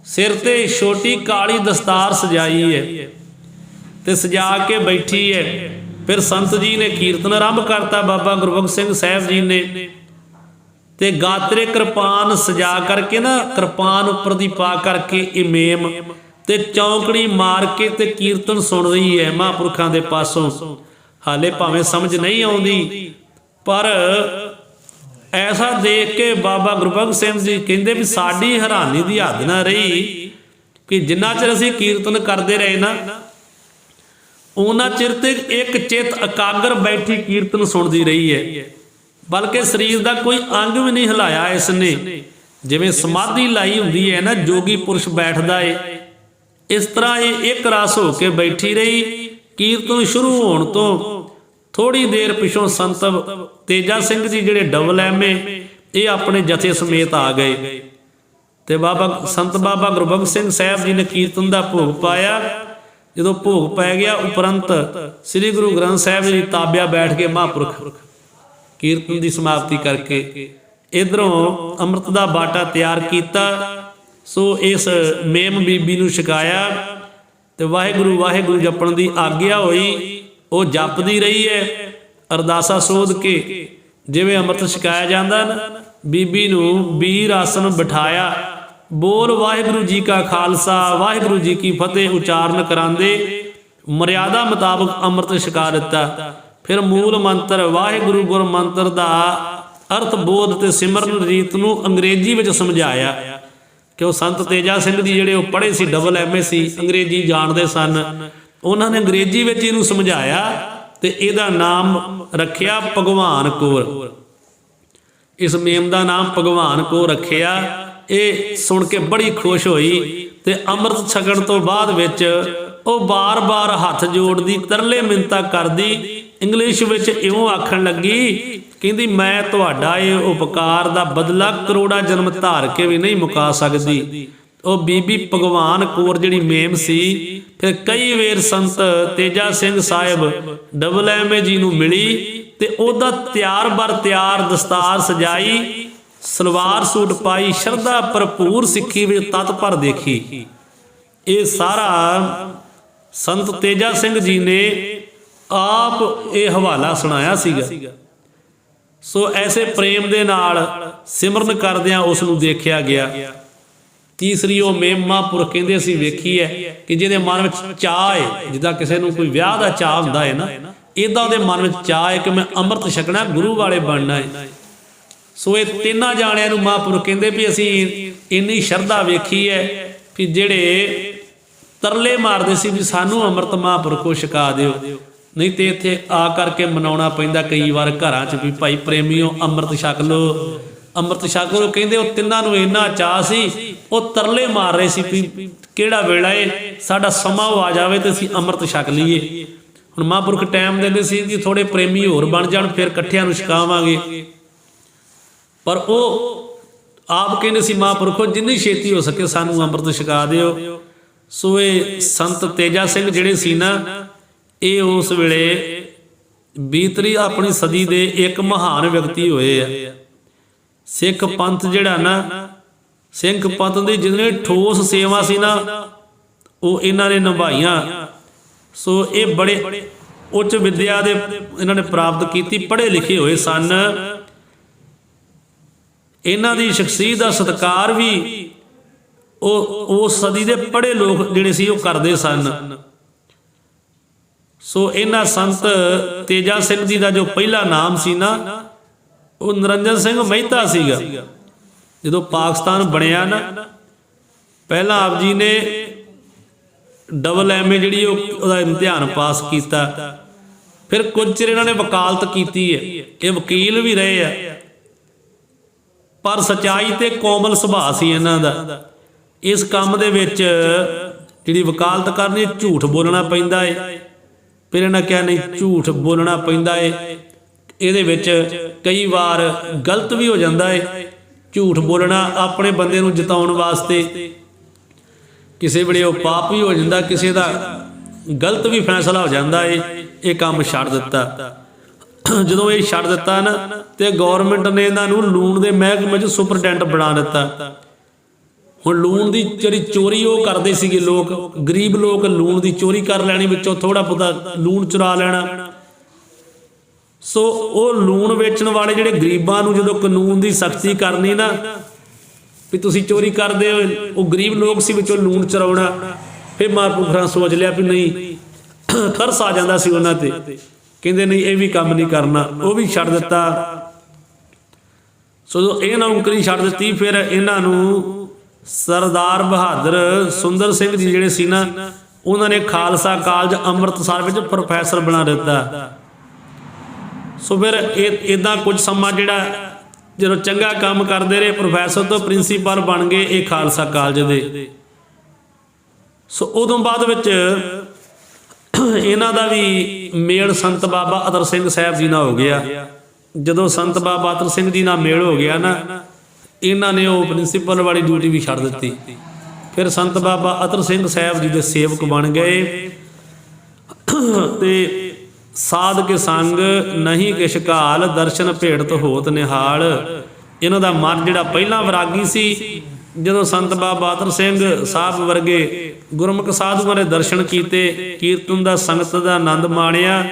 Speaker 1: ਸਿਰ ਤੇ ਛੋਟੀ ਕਾਲੀ ਦਸਤਾਰ ਸਜਾਈ ਹੈ ਤੇ ਸਜਾ ਕੇ ਬੈਠੀ ਹੈ। ਫਿਰ ਸੰਤ ਜੀ ਨੇ ਕੀਰਤਨ ਆਰੰਭ ਕਰਤਾ, ਬਾਬਾ ਗੁਰਬਖਸ਼ ਸਿੰਘ ਸਾਹਿਬ ਜੀ ਨੇ, ਤੇ ਗਾਤਰੇ ਕਿਰਪਾਨ ਸਜਾ ਕਰਕੇ ਨਾ, ਕਿਰਪਾਨ ਉੱਪਰ ਦੀ ਪਾ ਕਰਕੇ ਇਮੇਮ ਤੇ ਚੌਂਕੜੀ ਮਾਰ ਕੇ ਤੇ ਕੀਰਤਨ ਸੁਣ ਰਹੀ ਹੈ ਮਹਾਂਪੁਰਖਾਂ ਦੇ ਪਾਸੋਂ। ਹਾਲੇ ਭਾਵੇਂ ਸਮਝ ਨਹੀਂ ਆਉਂਦੀ, ਪਰ ਐਸਾ ਦੇਖ ਕੇ ਬਾਬਾ ਗੁਰਬਖਸ਼ ਸਿੰਘ ਜੀ ਕਹਿੰਦੇ ਵੀ ਸਾਡੀ ਹੈਰਾਨੀ ਦੀ ਹੱਦ ਨਾ ਰਹੀ ਕਿ ਜਿੰਨਾ ਚਿਰ ਅਸੀਂ ਕੀਰਤਨ ਕਰਦੇ ਰਹੇ ਨਾ, ਉਹਨਾਂ ਚਿਰ ਤੇ ਇੱਕ ਚਿੱਤ ਇਕਾਗਰ ਬੈਠੀ ਕੀਰਤਨ ਸੁਣਦੀ ਰਹੀ ਹੈ, ਬਲਕਿ ਸਰੀਰ ਦਾ ਕੋਈ ਅੰਗ ਵੀ ਨਹੀਂ ਹਿਲਾਇਆ ਇਸ ਨੇ। ਜਿਵੇਂ ਸਮਾਧੀ ਲਾਈ ਹੁੰਦੀ ਹੈ ਨਾ, ਜੋਗੀ ਪੁਰਸ਼ ਬੈਠਦਾ ਏ, ਇਸ ਤਰ੍ਹਾਂ ਇਹ ਇੱਕ ਰਸ ਹੋ ਕੇ ਬੈਠੀ ਰਹੀ। ਕੀਰਤਨ ਸ਼ੁਰੂ ਹੋਣ ਤੋਂ ਥੋੜੀ ਦੇਰ ਪਿਛੋਂ ਸੰਤ ਤੇਜਾ ਸਿੰਘ ਜੀ ਜਿਹੜੇ ਡਬਲ ਐਮਏ, ਇਹ ਆਪਣੇ ਜਥੇ ਸਮੇਤ ਆ ਗਏ ਤੇ ਸੰਤ ਬਾਬਾ ਗੁਰਬਖਸ਼ ਸਿੰਘ ਸਾਹਿਬ ਜੀ ਨੇ ਕੀਰਤਨ ਦਾ ਭੋਗ ਪਾਇਆ। ਜਦੋਂ ਭੋਗ ਪੈ ਗਿਆ ਉਪਰੰਤ ਸ੍ਰੀ ਗੁਰੂ ਗ੍ਰੰਥ ਸਾਹਿਬ ਜੀ ਤਾਬਿਆ ਬੈਠ ਕੇ ਮਹਾਂਪੁਰਖ ਕੀਰਤਨ ਦੀ ਸਮਾਪਤੀ ਕਰਕੇ ਇਧਰੋਂ ਅੰਮ੍ਰਿਤ ਦਾ ਬਾਟਾ ਤਿਆਰ ਕੀਤਾ। ਸੋ ਇਸ ਮੇਮ ਬੀਬੀ ਨੂੰ ਛਕਾਇਆ ਤੇ ਵਾਹਿਗੁਰੂ ਵਾਹਿਗੁਰੂ ਜਪਣ ਦੀ ਆਗਿਆ ਹੋਈ। ਉਹ ਜਪਦੀ ਰਹੀ ਹੈ ਅਰਦਾਸਾ ਸੋਧ ਕੇ, ਜਿਵੇਂ ਅੰਮ੍ਰਿਤ ਛਕਾਇਆ ਜਾਂਦਾ ਨਾ। ਬੀਬੀ ਨੂੰ ਵੀਰ ਆਸਨ ਬਿਠਾਇਆ, ਬੋਲ ਵਾਹਿਗੁਰੂ ਜੀ ਕਾ ਖਾਲਸਾ ਵਾਹਿਗੁਰੂ ਜੀ ਕੀ ਫਤਿਹ ਉਚਾਰਨ ਕਰਾਂਦੇ ਮਰਿਆਦਾ ਮੁਤਾਬਕ ਅੰਮ੍ਰਿਤ ਛਕਾ ਦਿੱਤਾ। ਫਿਰ ਮੂਲ ਮੰਤਰ ਵਾਹਿਗੁਰੂ ਗੁਰ ਮੰਤਰ ਦਾ ਅਰਥ ਬੋਧ ਤੇ ਸਿਮਰਨ ਰੀਤ ਨੂੰ ਅੰਗਰੇਜ਼ੀ ਵਿੱਚ ਸਮਝਾਇਆ ਕਿ ਉਹ ਸੰਤ ਤੇਜਾ ਸਿੰਘ ਜੀ ਜਿਹੜੇ ਉਹ ਪੜ੍ਹੇ ਸੀ, ਡਬਲ ਐਮਏ ਸੀ, ਅੰਗਰੇਜ਼ੀ ਜਾਣਦੇ ਸਨ। ਉਹਨਾਂ ਨੇ ਅੰਗਰੇਜ਼ੀ ਵਿੱਚ ਇਹਨੂੰ ਸਮਝਾਇਆ ਤੇ ਇਹਦਾ ਨਾਮ ਰੱਖਿਆ ਭਗਵਾਨ ਕੌਰ। ਇਸ ਮੇਮ ਦਾ ਨਾਮ ਭਗਵਾਨ ਕੌਰ ਰੱਖਿਆ। ਇਹ ਸੁਣ ਕੇ ਬੜੀ ਖੁਸ਼ ਹੋਈ ਤੇ ਅੰਮ੍ਰਿਤ ਛਕਣ ਤੋਂ ਬਾਅਦ ਵਿੱਚ ਉਹ ਬਾਰ-ਬਾਰ ਹੱਥ ਜੋੜਦੀ, ਤਰਲੇ ਮਿੰਨਤਾਂ ਕਰਦੀ, ਇੰਗਲਿਸ਼ ਵਿੱਚ ਇਉਂ ਆਖਣ ਲੱਗੀ, ਕਹਿੰਦੀ ਮੈਂ ਤੁਹਾਡਾ ਇਹ ਉਪਕਾਰ ਦਾ ਬਦਲਾ ਕਰੋੜਾ ਜਨਮ ਧਾਰ ਕੇ ਵੀ ਨਹੀਂ ਮੁਕਾ ਸਕਦੀ। ਉਹ ਬੀਬੀ ਭਗਵਾਨ ਕੌਰ ਜਿਹੜੀ ਮੇਮ ਸੀ, ਫਿਰ ਕਈ ਵੇਰ ਸੰਤ ਤੇਜਾ ਸਿੰਘ ਸਾਹਿਬ ਡਬਲ ਐਮਏ ਜੀ ਨੂੰ ਮਿਲੀ ਤੇ ਉਹਦਾ ਤਿਆਰ ਬਰ ਤਿਆਰ ਦਸਤਾਰ ਸਜਾਈ, ਸਲਵਾਰ ਸੂਟ ਪਾਈ, ਸ਼ਰਧਾ ਭਰਪੂਰ ਸਿੱਖੀ ਵਿੱਚ ਤਤਪਰ ਦੇਖੀ। ਇਹ ਸਾਰਾ ਸੰਤ ਤੇਜਾ ਸਿੰਘ ਜੀ ਨੇ ਆਪ ਇਹ ਹਵਾਲਾ ਸੁਣਾਇਆ ਸੀਗਾ। ਸੋ ਐਸੇ ਪ੍ਰੇਮ ਦੇ ਨਾਲ ਸਿਮਰਨ ਕਰਦਿਆਂ ਉਸ ਨੂੰ ਦੇਖਿਆ ਗਿਆ। ਤੀਸਰੀ ਉਹ ਮੇਮ ਮਹਾਂਪੁਰਖ ਕਹਿੰਦੇ ਅਸੀਂ ਵੇਖੀ ਹੈ ਕਿ ਜਿਹਦੇ ਮਨ ਵਿੱਚ ਚਾਅ ਹੈ, ਜਿੱਦਾਂ ਕਿਸੇ ਨੂੰ ਕੋਈ ਵਿਆਹ ਦਾ ਚਾਅ ਹੁੰਦਾ ਹੈ ਨਾ, ਇੱਦਾਂ ਉਹਦੇ ਮਨ ਵਿੱਚ ਚਾਅ ਹੈ ਕਿ ਮੈਂ ਅੰਮ੍ਰਿਤ ਛਕਣਾ, ਗੁਰੂ ਵਾਲੇ ਬਣਨਾ ਹੈ। ਸੋ ਇਹ ਤਿੰਨਾਂ ਜਾਣਿਆਂ ਨੂੰ ਮਹਾਂਪੁਰਖ ਕਹਿੰਦੇ ਵੀ ਅਸੀਂ ਇੰਨੀ ਸ਼ਰਧਾ ਵੇਖੀ ਹੈ ਕਿ ਜਿਹੜੇ ਤਰਲੇ ਮਾਰਦੇ ਸੀ ਵੀ ਸਾਨੂੰ ਅੰਮ੍ਰਿਤ ਮਹਾਂਪੁਰਖੋ ਛਕਾ ਦਿਓ, ਨਹੀਂ ਤੇ ਇੱਥੇ ਆ ਕਰਕੇ ਮਨਾਉਣਾ ਪੈਂਦਾ ਕਈ ਵਾਰ ਘਰਾਂ 'ਚ ਵੀ ਭਾਈ ਪ੍ਰੇਮੀਓ ਅੰਮ੍ਰਿਤ ਛਕ ਲਓ, ਅੰਮ੍ਰਿਤ ਛਕ ਲਓ। ਕਹਿੰਦੇ ਉਹ ਤਿੰਨਾਂ ਨੂੰ ਇੰਨਾ ਚਾਅ ਸੀ, ਉਹ ਤਰਲੇ ਮਾਰ ਰਹੇ ਸੀ ਵੀ ਕਿਹੜਾ ਵੇਲਾ ਏ, ਸਾਡਾ ਸਮਾਂ ਉਹ ਆ ਜਾਵੇ ਤੇ ਅਸੀਂ ਅੰਮ੍ਰਿਤ ਛਕ ਲਈਏ। ਹੁਣ ਮਹਾਂਪੁਰਖ ਟਾਈਮ ਦਿੰਦੇ ਸੀ ਕਿ ਥੋੜੇ ਪ੍ਰੇਮੀ ਹੋਰ ਬਣ ਜਾਣ, ਫਿਰ ਇਕੱਠਿਆਂ ਨੂੰ ਛਕਾਵਾਂਗੇ। ਪਰ ਉਹ ਆਪ ਕਹਿੰਦੇ ਸੀ ਮਹਾਂਪੁਰਖੋ ਜਿੰਨੀ ਛੇਤੀ ਹੋ ਸਕੇ ਸਾਨੂੰ ਅੰਮ੍ਰਿਤ ਛਕਾ ਦਿਓ। ਸੋ ਇਹ ਸੰਤ ਤੇਜਾ ਸਿੰਘ ਜਿਹੜੇ ਸੀ ਨਾ, ਇਹ ਉਸ ਵੇਲੇ 20ਵੀਂ ਆਪਣੀ ਸਦੀ ਦੇ ਇੱਕ ਮਹਾਨ ਵਿਅਕਤੀ ਹੋਏ ਆ। ਸਿੱਖ ਪੰਥ ਜਿਹੜਾ ਨਾ, ਸਿੱਖ ਪੰਥ ਦੀ ਜਿਹਨੇ ਠੋਸ ਸੇਵਾ ਸੀ ਨਾ, ਉਹ ਇਹਨਾਂ ਨੇ ਨਿਭਾਈਆਂ। ਸੋ ਇਹ ਬੜੇ ਉੱਚ ਵਿਦਿਆ ਦੇ ਇਹਨਾਂ ਨੇ ਪ੍ਰਾਪਤ ਕੀਤੀ, ਪੜ੍ਹੇ ਲਿਖੇ ਹੋਏ ਸਨ। ਇਹਨਾਂ ਦੀ ਸ਼ਖਸੀਅਤ ਦਾ ਸਤਿਕਾਰ ਵੀ ਉਹ ਉਸ ਸਦੀ ਦੇ ਪੜ੍ਹੇ ਲੋਕ ਜਿਹੜੇ ਸੀ ਉਹ ਕਰਦੇ ਸਨ। ਸੋ ਇਹਨਾਂ ਸੰਤ ਤੇਜਾ ਸਿੰਘ ਜੀ ਦਾ ਜੋ ਪਹਿਲਾ ਨਾਮ ਸੀ ਨਾ, ਉਹ ਨਿਰੰਜਨ ਸਿੰਘ ਮਹਿਤਾ ਸੀਗਾ। ਜਦੋਂ ਪਾਕਿਸਤਾਨ ਬਣਿਆ ਨਾ, ਪਹਿਲਾਂ ਆਪ ਜੀ ਨੇ ਡਬਲ MA ਜਿਹੜੀ ਉਹਦਾ ਇਮਤਿਹਾਨ ਪਾਸ ਕੀਤਾ, ਫਿਰ ਕੁਝ ਚਿਰ ਇਹਨਾਂ ਨੇ ਵਕਾਲਤ ਕੀਤੀ ਹੈ, ਇਹ ਵਕੀਲ ਵੀ ਰਹੇ ਆ। ਪਰ ਸੱਚਾਈ ਤੇ ਕੋਮਲ ਸੁਭਾਅ ਸੀ ਇਹਨਾਂ ਦਾ। ਇਸ ਕੰਮ ਦੇ ਵਿੱਚ ਜਿਹੜੀ ਵਕਾਲਤ ਕਰਨੀ, ਝੂਠ ਬੋਲਣਾ ਪੈਂਦਾ ਏ। ਫਿਰ ਇਹਨਾਂ ਕਿਹਾ ਨਹੀਂ, ਝੂਠ ਬੋਲਣਾ ਪੈਂਦਾ ਏ, ਇਹਦੇ ਵਿੱਚ ਕਈ ਵਾਰ ਗਲਤ ਵੀ ਹੋ ਜਾਂਦਾ ਏ। ਝੂਠ ਬੋਲਣਾ ਆਪਣੇ ਬੰਦੇ ਨੂੰ ਜਿਤਾਉਣ ਵਾਸਤੇ, ਕਿਸੇ ਵੇਲੇ ਉਹ ਪਾਪ ਵੀ ਹੋ ਜਾਂਦਾ, ਕਿਸੇ ਦਾ ਗਲਤ ਵੀ ਫੈਸਲਾ ਹੋ ਜਾਂਦਾ ਏ। ਇਹ ਕੰਮ ਛੱਡ ਦਿੱਤਾ। ਜਦੋਂ ਇਹ ਛੱਡ ਦਿੱਤਾ ਨਾ, ਤੇ ਗੌਰਮੈਂਟ ਨੇ ਇਹਨਾਂ ਨੂੰ ਲੂਣ ਦੇ ਮਹਿਕਮੇ 'ਚ ਸੁਪਰਡੈਂਟ ਬਣਾ ਦਿੱਤਾ। ਹੁਣ ਲੂਣ ਦੀ ਜਿਹੜੀ ਚੋਰੀ ਉਹ ਕਰਦੇ ਸੀਗੇ ਲੋਕ, ਗਰੀਬ ਲੋਕ ਲੂਣ ਦੀ ਚੋਰੀ ਕਰ ਲੈਣੀ, ਵਿੱਚੋਂ ਥੋੜਾ ਬਹੁਤਾ ਲੂਣ ਚੁਰਾ ਲੈਣਾ। ਸੋ ਉਹ ਲੂਣ ਵੇਚਣ ਵਾਲੇ ਜਿਹੜੇ ਗਰੀਬਾਂ ਨੂੰ ਜਦੋਂ ਕਾਨੂੰਨ ਦੀ ਸਖਤੀ ਕਰਨੀ ਨਾ, ਵੀ ਤੁਸੀਂ ਚੋਰੀ ਕਰਦੇ ਹੋ, ਉਹ ਗਰੀਬ ਲੋਕ ਸੀ ਵਿੱਚੋਂ ਲੂਣ ਚੁਰਾਉਣਾ। ਫਿਰ ਮਹਾਂਪੁਰਖਾਂ ਸੋਚ ਲਿਆ ਵੀ ਨਹੀਂ, ਤਰਸ ਆ ਜਾਂਦਾ ਸੀ ਉਹਨਾਂ ਤੇ, ਕਹਿੰਦੇ ਨਹੀਂ ਇਹ ਵੀ ਕੰਮ ਨਹੀਂ ਕਰਨਾ, ਉਹ ਵੀ ਛੱਡ ਦਿੱਤਾ। ਸੋ ਜਦੋਂ ਇਹ ਨੌਕਰੀ ਛੱਡ ਦਿੱਤੀ, ਫਿਰ ਇਹਨਾਂ ਨੂੰ ਸਰਦਾਰ ਬਹਾਦਰ ਸੁੰਦਰ ਸਿੰਘ ਜੀ ਜਿਹੜੇ ਸੀ ਨਾ, ਉਹਨਾਂ ਨੇ ਖਾਲਸਾ ਕਾਲਜ ਅੰਮ੍ਰਿਤਸਰ ਵਿੱਚ ਪ੍ਰੋਫੈਸਰ ਬਣਾ ਦਿੱਤਾ। ਸੋ ਫਿਰ ਇਹ ਇੱਦਾਂ ਕੁਝ ਸਮਾਂ ਜਿਹੜਾ ਜਦੋਂ ਚੰਗਾ ਕੰਮ ਕਰਦੇ ਰਹੇ, ਪ੍ਰੋਫੈਸਰ ਤੋਂ ਪ੍ਰਿੰਸੀਪਲ ਬਣ ਗਏ ਇਹ ਖਾਲਸਾ ਕਾਲਜ ਦੇ। ਸੋ ਉਦੋਂ ਬਾਅਦ ਵਿੱਚ ਇਹਨਾਂ ਦਾ ਵੀ ਮੇਲ ਸੰਤ ਬਾਬਾ ਅਤਰ ਸਿੰਘ ਸਾਹਿਬ ਜੀ ਨਾਲ ਹੋ ਗਿਆ। ਜਦੋਂ ਸੰਤ ਬਾਬਾ ਅਤਰ ਸਿੰਘ ਜੀ ਨਾਲ ਮੇਲ ਹੋ ਗਿਆ ਨਾ, ਇਹਨਾਂ ਨੇ ਉਹ ਪ੍ਰਿੰਸੀਪਲ ਵਾਲੀ ਡਿਊਟੀ ਵੀ ਛੱਡ ਦਿੱਤੀ। ਫਿਰ ਸੰਤ ਬਾਬਾ ਅਤਰ ਸਿੰਘ ਸਾਹਿਬ ਜੀ ਦੇ ਸੇਵਕ ਬਣ ਗਏ। ਤੇ ਸਾਧ ਕੇ ਸੰਗ ਨਹੀਂ ਕਿਛ ਘਾਲ, ਦਰਸ਼ਨ ਭੇਟਤ ਹੋਤ ਨਿਹਾਲ। ਇਹਨਾਂ ਦਾ ਮਨ ਜਿਹੜਾ ਪਹਿਲਾਂ ਵਿਰਾਗੀ ਸੀ, ਜਦੋਂ ਸੰਤ ਬਾਬਾ ਅਤਰ ਸਿੰਘ ਸਾਹਿਬ ਵਰਗੇ ਗੁਰਮੁਖ ਸਾਧੂਆਂ ਨੇ ਦਰਸ਼ਨ ਕੀਤੇ, ਕੀਰਤਨ ਦਾ ਸੰਗਤ ਦਾ ਆਨੰਦ ਮਾਣਿਆ,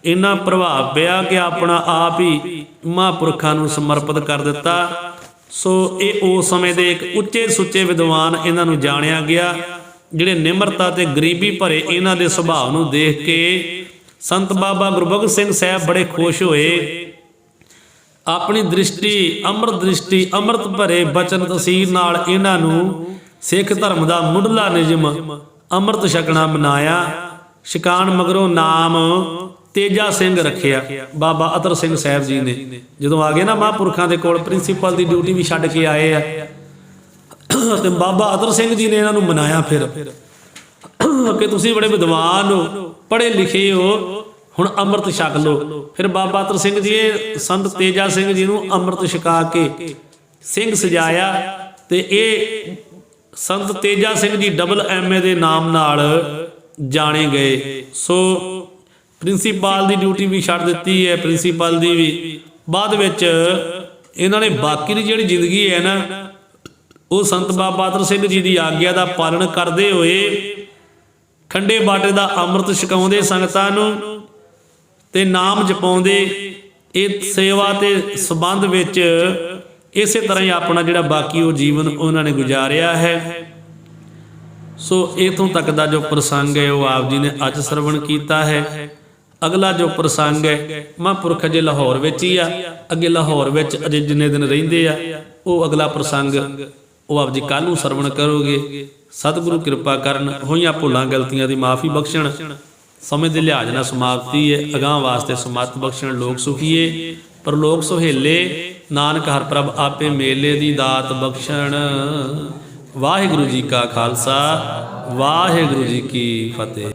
Speaker 1: ਇੰਨਾ ਪ੍ਰਭਾਵ ਪਿਆ ਕਿ ਆਪਣਾ ਆਪ ਹੀ ਮਹਾਂਪੁਰਖਾਂ ਨੂੰ ਸਮਰਪਿਤ ਕਰ ਦਿੱਤਾ। ਸੋ ਇਹ ਉਸ ਸਮੇਂ ਦੇ ਇੱਕ ਉੱਚੇ ਸੁੱਚੇ ਵਿਦਵਾਨ ਇਹਨਾਂ ਨੂੰ ਜਾਣਿਆ ਗਿਆ, ਜਿਹੜੇ ਨਿਮਰਤਾ ਤੇ ਗਰੀਬੀ ਭਰੇ ਇਹਨਾਂ ਦੇ ਸੁਭਾਅ ਨੂੰ ਦੇਖ ਕੇ ਸੰਤ ਬਾਬਾ ਗੁਰਬਖਸ਼ ਸਿੰਘ ਸਾਹਿਬ ਬੜੇ ਖੁਸ਼ ਹੋਏ। ਆਪਣੀ ਦ੍ਰਿਸ਼ਟੀ ਅੰਮ੍ਰਿਤ ਭਰੇ ਬਚਨ ਤਸੀਰ ਨਾਲ ਇਹਨਾਂ ਨੂੰ ਸਿੱਖ ਧਰਮ ਦਾ ਮੁੱਢਲਾ ਨਿਯਮ ਅੰਮ੍ਰਿਤ ਛਕਣਾ ਮਨਾਇਆ। ਛਕਾਣ ਮਗਰੋਂ ਨਾਮ ਤੇਜਾ ਸਿੰਘ ਰੱਖਿਆ ਬਾਬਾ ਅਤਰ ਸਿੰਘ ਸਾਹਿਬ ਜੀ ਨੇ। ਜਦੋਂ ਆ ਗਏ ਨਾ ਮਹਾਂਪੁਰਖਾਂ ਦੇ ਕੋਲ, ਪ੍ਰਿੰਸੀਪਲ ਦੀ ਡਿਊਟੀ ਵੀ ਛੱਡ ਕੇ ਆਏ ਆ, ਤੇ ਬਾਬਾ ਅਤਰ ਸਿੰਘ ਜੀ ਨੇ ਇਹਨਾਂ ਨੂੰ ਮਨਾਇਆ ਫਿਰ ਕਿ ਤੁਸੀਂ ਬੜੇ ਵਿਦਵਾਨ ਹੋ, ਪੜ੍ਹੇ ਲਿਖੇ ਹੋ, ਹੁਣ ਅੰਮ੍ਰਿਤ ਛਕ ਲਓ। ਫਿਰ ਬਾਬਾ ਅਤਰ ਸਿੰਘ ਜੀ ਸੰਤ ਤੇਜਾ ਸਿੰਘ ਜੀ ਨੂੰ ਅੰਮ੍ਰਿਤ ਛਕਾ ਕੇ ਸਿੰਘ ਸਜਾਇਆ, ਤੇ ਇਹ ਸੰਤ ਤੇਜਾ ਸਿੰਘ ਜੀ ਡਬਲ MA ਦੇ ਨਾਮ ਨਾਲ ਜਾਣੇ ਗਏ। ਸੋ ਪ੍ਰਿੰਸੀਪਲ ਦੀ ਡਿਊਟੀ ਵੀ ਛੱਡ ਦਿੱਤੀ ਹੈ, ਪ੍ਰਿੰਸੀਪਲ ਦੀ ਵੀ। ਬਾਅਦ ਵਿੱਚ ਇਹਨਾਂ ਨੇ ਬਾਕੀ ਦੀ ਜਿਹੜੀ ਜ਼ਿੰਦਗੀ ਹੈ ਨਾ, ਉਹ ਸੰਤ ਬਾਬਾ ਅਤਰ ਸਿੰਘ ਜੀ ਦੀ ਆਗਿਆ ਦਾ ਪਾਲਣ ਕਰਦੇ ਹੋਏ ਖੰਡੇ ਬਾਟੇ ਦਾ ਅੰਮ੍ਰਿਤ ਛਕਾਉਂਦੇ ਸੰਗਤਾਂ ਨੂੰ, ਤੇ ਨਾਮ ਜਪਾਉਂਦੇ ਇਹ ਸੇਵਾ ਤੇ ਸੰਬੰਧ ਵਿੱਚ ਇਸੇ ਤਰ੍ਹਾਂ ਹੀ ਆਪਣਾ ਜਿਹੜਾ ਬਾਕੀ ਉਹ ਜੀਵਨ ਉਹਨਾਂ ਨੇ ਗੁਜ਼ਾਰਿਆ ਹੈ। ਸੋ ਇਥੋਂ ਤੱਕ ਦਾ ਜੋ ਪ੍ਰਸੰਗ ਹੈ ਉਹ ਆਪ ਜੀ ਨੇ ਅੱਜ ਸਰਵਣ ਕੀਤਾ ਹੈ। ਅਗਲਾ ਜੋ ਪ੍ਰਸੰਗ ਹੈ ਮਹਾਂਪੁਰਖ ਅਜੇ ਲਾਹੌਰ ਵਿੱਚ ਹੀ ਆ, ਅੱਗੇ ਲਾਹੌਰ ਵਿੱਚ ਅਜੇ ਜਿੰਨੇ ਦਿਨ ਰਹਿੰਦੇ ਆ ਉਹ ਅਗਲਾ ਪ੍ਰਸੰਗ ਉਹ ਆਪ ਜੀ ਕੱਲ੍ਹ ਨੂੰ ਸਰਵਣ ਕਰੋਗੇ। ਸਤਿਗੁਰੂ ਕਿਰਪਾ ਕਰਨ, ਹੋਈਆਂ ਭੁੱਲਾਂ ਗਲਤੀਆਂ ਦੀ ਮਾਫੀ ਬਖਸ਼ਣ। ਸਮੇਂ ਦੇ ਲਿਹਾਜ਼ ਨਾਲ ਸਮਾਪਤੀ ਹੈ, ਅਗਾਂਹ ਵਾਸਤੇ ਸਮੱਤ ਬਖਸ਼ਣ। ਲੋਕ ਸੁਖੀਏ ਪਰਲੋਕ ਸੁਹੇਲੇ, ਨਾਨਕ ਹਰ ਪ੍ਰਭ ਆਪੇ ਮੇਲੇ ਦੀ ਦਾਤ ਬਖਸ਼ਣ। ਵਾਹਿਗੁਰੂ ਜੀ ਕਾ ਖਾਲਸਾ, ਵਾਹਿਗੁਰੂ ਜੀ ਕੀ ਫਤਿਹ।